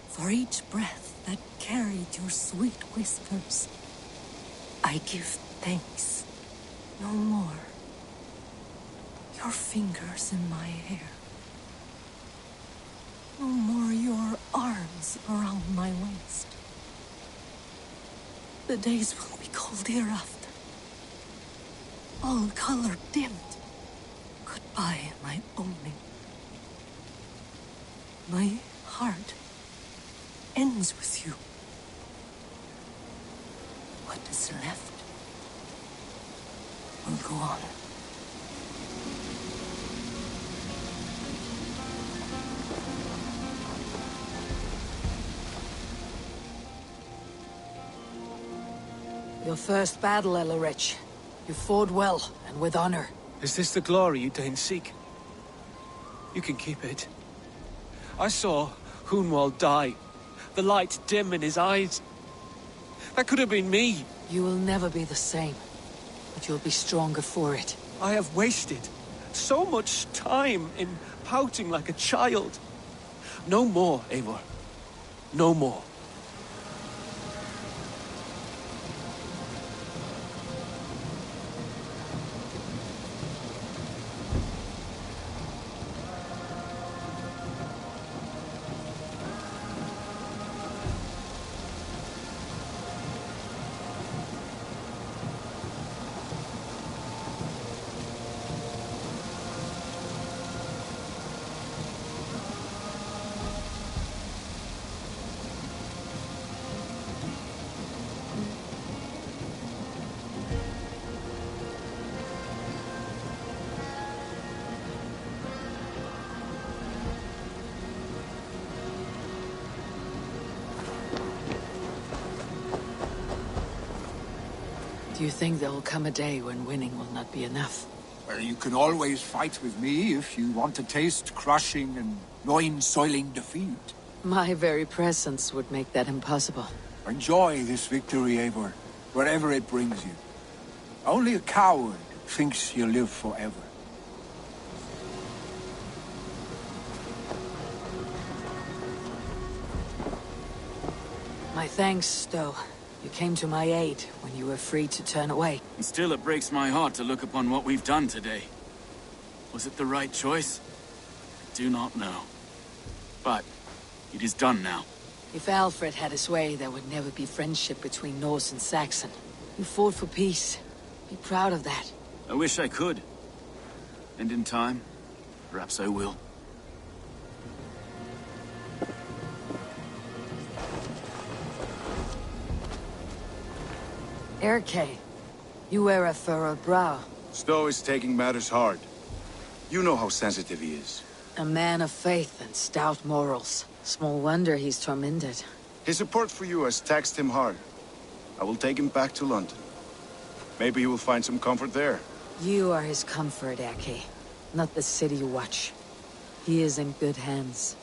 For each breath that carried your sweet whispers. I give thanks. No more. Your fingers in my hair. No more your arms around my waist. The days will be cold hereafter. All color dimmed. Goodbye, my only. My heart ends with you. What is left will go on. Your first battle, Elorich. You fought well, and with honor. Is this the glory you deign seek? You can keep it. I saw Hunwald die. The light dim in his eyes. That could have been me. You will never be the same. But you'll be stronger for it. I have wasted so much time in pouting like a child. No more, Eivor. No more. Do you think there will come a day when winning will not be enough? Well, you can always fight with me if you want to taste crushing and loin-soiling defeat. My very presence would make that impossible. Enjoy this victory, Eivor, wherever it brings you. Only a coward thinks he'll live forever. My thanks, Stowe. You came to my aid when you were free to turn away. And still it breaks my heart to look upon what we've done today. Was it the right choice? I do not know. But it is done now. If Alfred had his way, there would never be friendship between Norse and Saxon. You fought for peace. Be proud of that. I wish I could. And in time, perhaps I will. Erke, you wear a furrowed brow. Stowe is taking matters hard. You know how sensitive he is. A man of faith and stout morals. Small wonder he's tormented. His support for you has taxed him hard. I will take him back to London. Maybe he will find some comfort there. You are his comfort, Erke. Not the city watch. He is in good hands.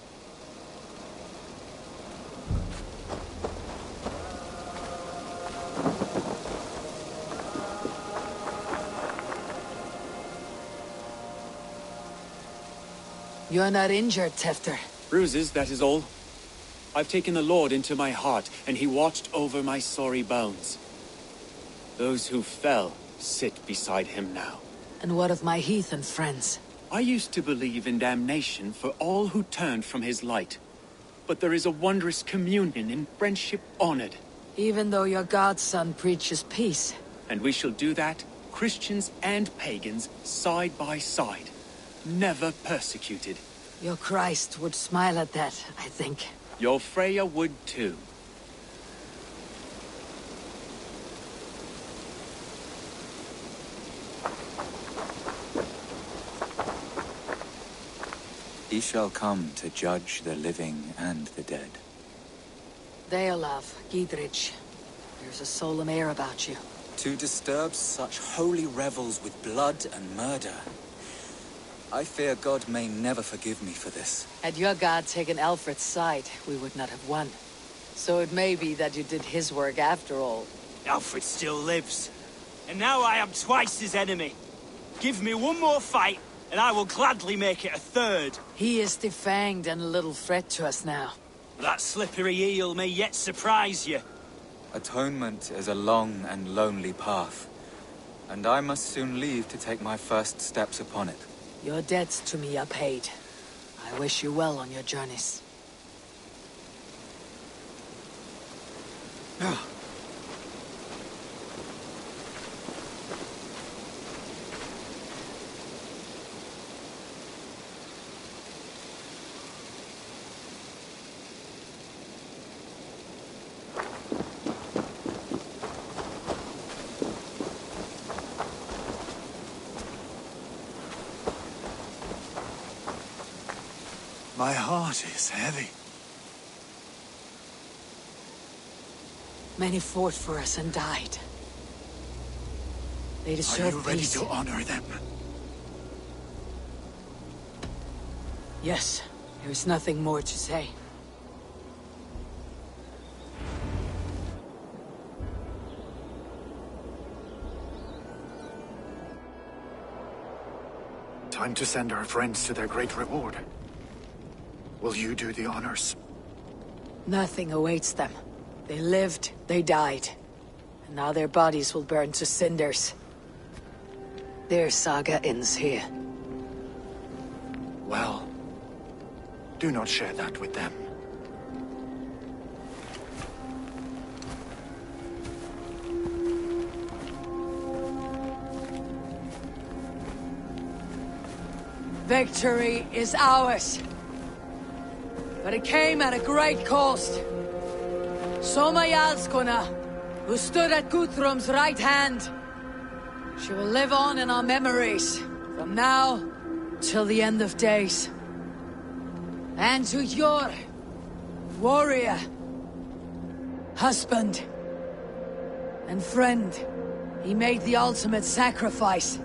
You're not injured, Tefter. Bruises, that is all. I've taken the Lord into my heart, and he watched over my sorry bones. Those who fell sit beside him now. And what of my heathen friends? I used to believe in damnation for all who turned from his light. But there is a wondrous communion in friendship honored. Even though your godson preaches peace. And we shall do that, Christians and pagans, side by side. Never persecuted. Your Christ would smile at that, I think. Your Freya would too. He shall come to judge the living and the dead. Deolav, Gidrich, there's a solemn air about you. To disturb such holy revels with blood and murder. I fear God may never forgive me for this. Had your god taken Alfred's side, we would not have won. So it may be that you did his work after all. Alfred still lives. And now I am twice his enemy. Give me one more fight, and I will gladly make it a third. He is defanged and a little threat to us now. That slippery eel may yet surprise you. Atonement is a long and lonely path, and I must soon leave to take my first steps upon it. Your debts to me are paid. I wish you well on your journeys. My heart is heavy. Many fought for us and died. They deserve Are you ready peace. to honor them? Yes, there is nothing more to say. Time to send our friends to their great reward. Will you do the honors? Nothing awaits them. They lived, they died. And now their bodies will burn to cinders. Their saga ends here. Well, do not share that with them. Victory is ours. But it came at a great cost. Soma Jarlskona, who stood at Guthrum's right hand. She will live on in our memories, from now till the end of days. And to your warrior, husband, and friend, he made the ultimate sacrifice.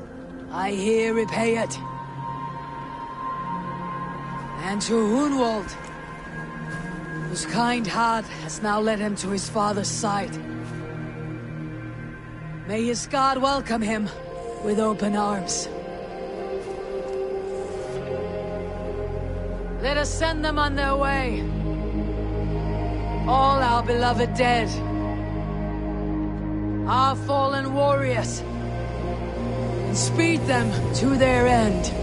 I here repay it. And to Hunwald, whose kind heart has now led him to his father's side. May his God welcome him with open arms. Let us send them on their way. All our beloved dead. Our fallen warriors. And speed them to their end.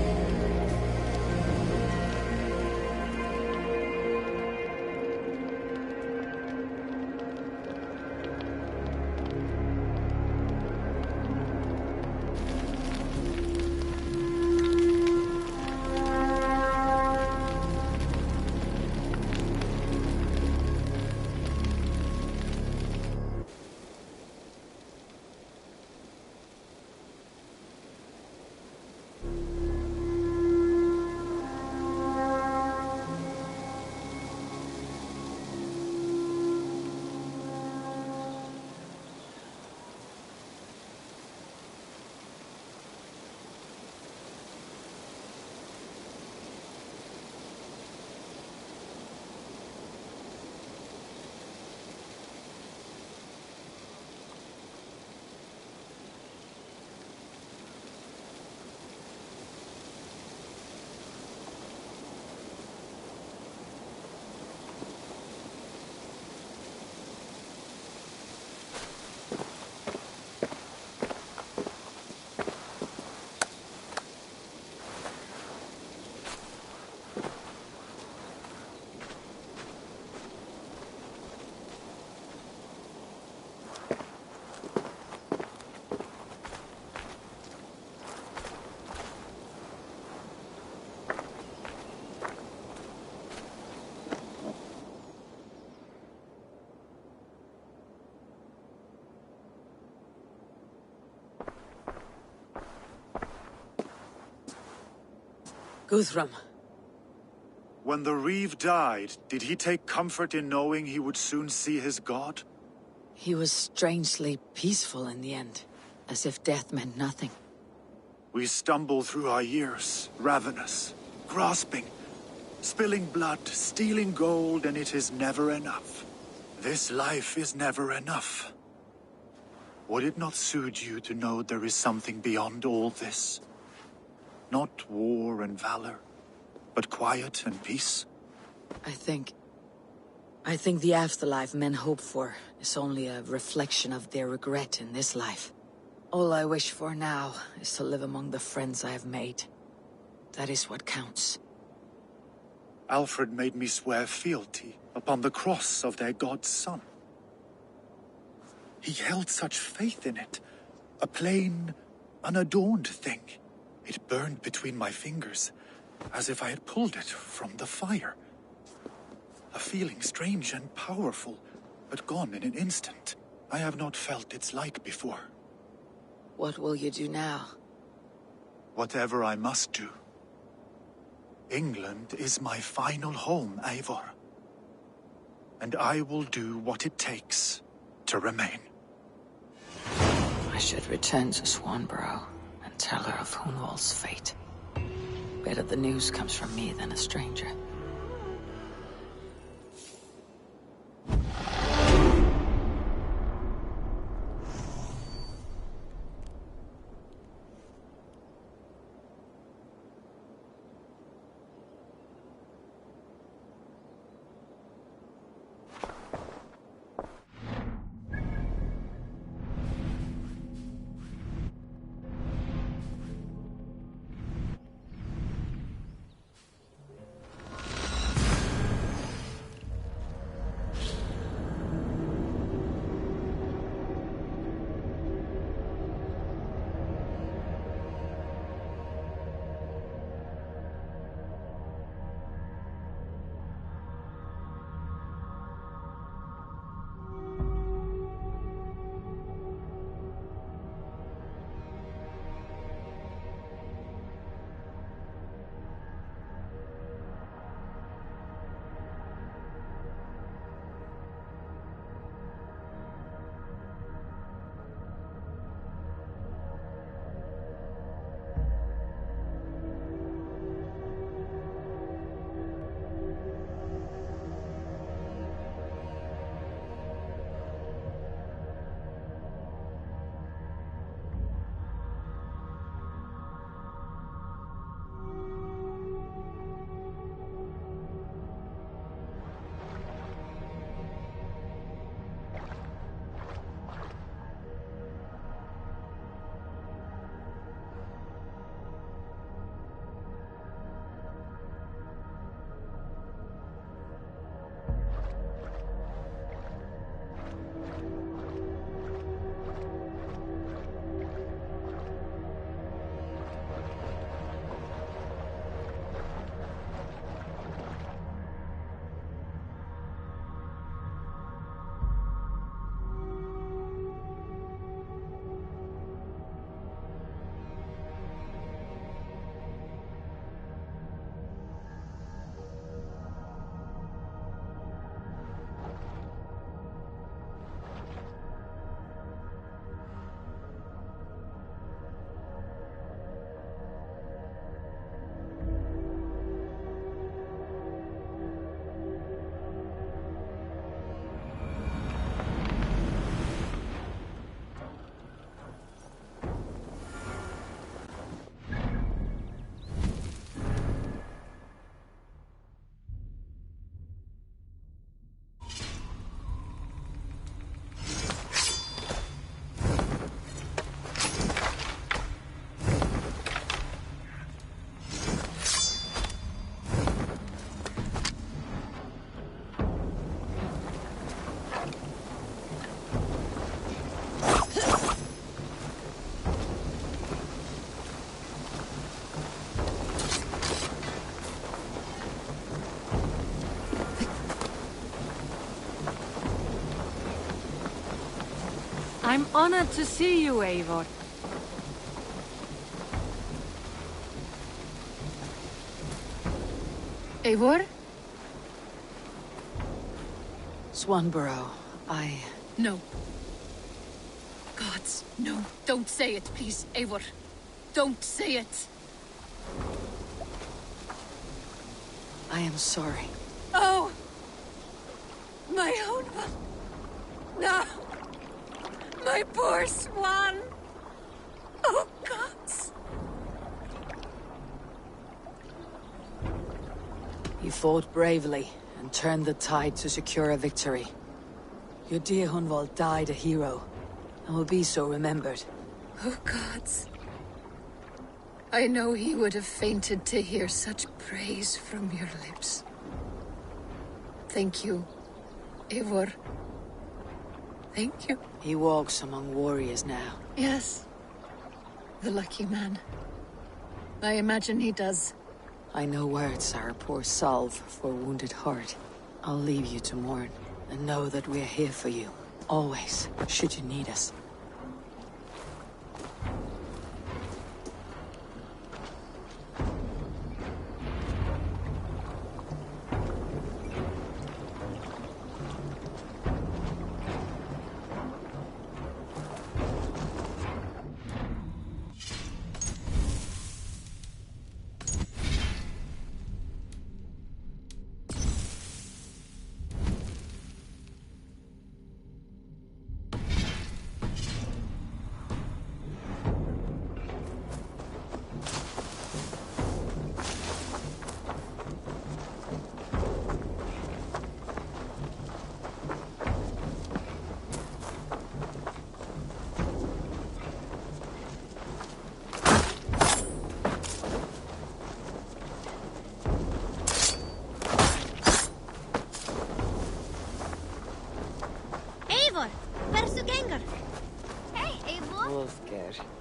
Guthrum. When the Reeve died, did he take comfort in knowing he would soon see his god? He was strangely peaceful in the end, as if death meant nothing. We stumble through our years, ravenous, grasping, spilling blood, stealing gold, and it is never enough. This life is never enough. Would it not soothe you to know there is something beyond all this? Not war and valor, but quiet and peace? I think the afterlife men hope for is only a reflection of their regret in this life. All I wish for now is to live among the friends I have made. That is what counts. Alfred made me swear fealty upon the cross of their god's son. He held such faith in it, a plain, unadorned thing. It burned between my fingers, as if I had pulled it from the fire. A feeling strange and powerful, but gone in an instant. I have not felt its like before. What will you do now? Whatever I must do. England is my final home, Eivor. And I will do what it takes to remain. I should return to Swanborough and tell her of Hunwald's fate. Better the news comes from me than a stranger. I'm honored to see you, Eivor. Eivor? Swanborough, No. Gods, no. Don't say it, please, Eivor. Don't say it. I am sorry. Oh! My own one. No! My poor swan! Oh, gods! You fought bravely and turned the tide to secure a victory. Your dear Hunwald died a hero, and will be so remembered. Oh, gods. I know he would have fainted to hear such praise from your lips. Thank you, Eivor. Thank you. He walks among warriors now. Yes. The lucky man. I imagine he does. I know words are a poor salve for a wounded heart. I'll leave you to mourn, and know that we're here for you. Always, should you need us.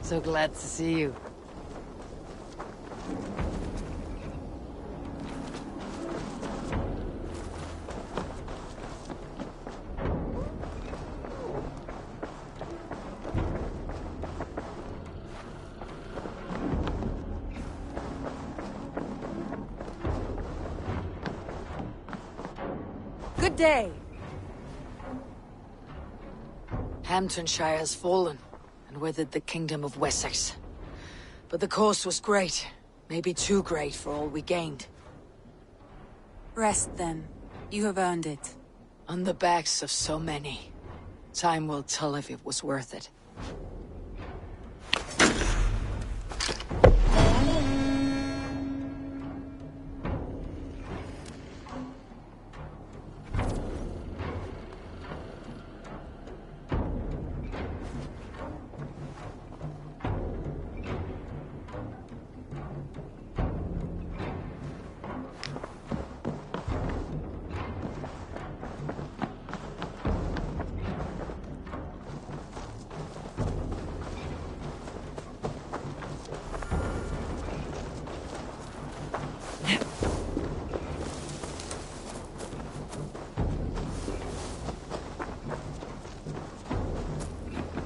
So glad to see you. Good day. Hamtunscire has fallen, and with it the kingdom of Wessex. But the cost was great. Maybe too great for all we gained. Rest then. You have earned it. On the backs of so many. Time will tell if it was worth it.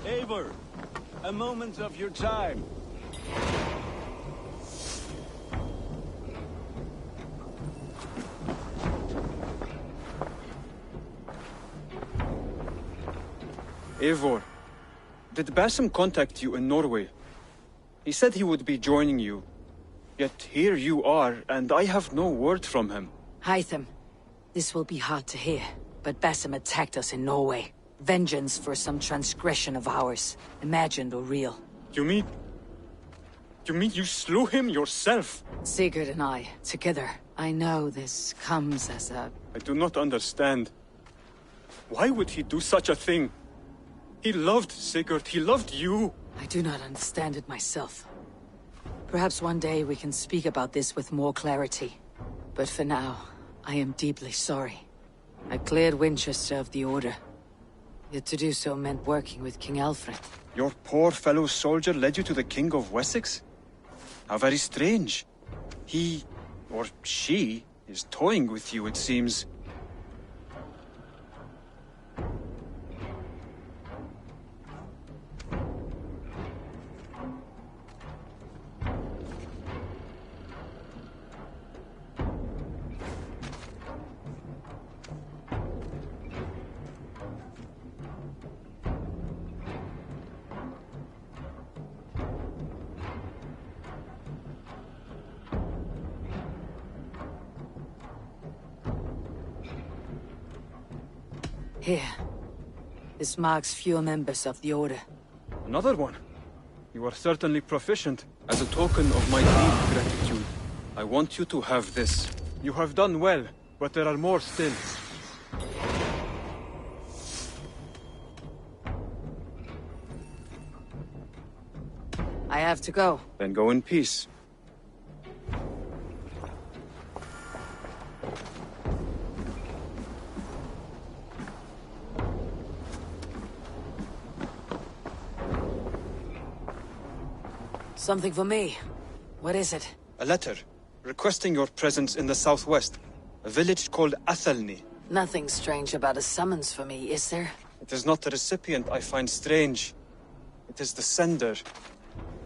Eivor, a moment of your time. Eivor, did Basim contact you in Norway? He said he would be joining you. Yet here you are, and I have no word from him. Hytham, this will be hard to hear, but Basim attacked us in Norway. Vengeance for some transgression of ours, imagined or real. You mean you slew him yourself? Sigurd and I, together. I know this comes as a... I do not understand. Why would he do such a thing? He loved Sigurd, he loved you. I do not understand it myself. Perhaps one day we can speak about this with more clarity. But for now, I am deeply sorry. I cleared Winchester of the Order. Yet to do so meant working with King Alfred. Your poor fellow soldier led you to the King of Wessex? How very strange. He, or she, is toying with you, it seems. Here. This marks fewer members of the Order. Another one? You are certainly proficient. As a token of my deep gratitude, I want you to have this. You have done well, but there are more still. I have to go. Then go in peace. Something for me. What is it? A letter, requesting your presence in the southwest. A village called Athelney. Nothing strange about a summons for me, is there? It is not the recipient I find strange. It is the sender.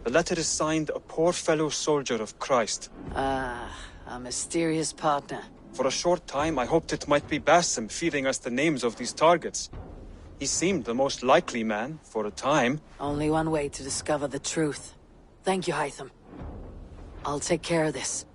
The letter is signed a poor fellow soldier of Christ. Ah, a mysterious partner. For a short time, I hoped it might be Basim feeding us the names of these targets. He seemed the most likely man, for a time. Only one way to discover the truth. Thank you, Hytham. I'll take care of this.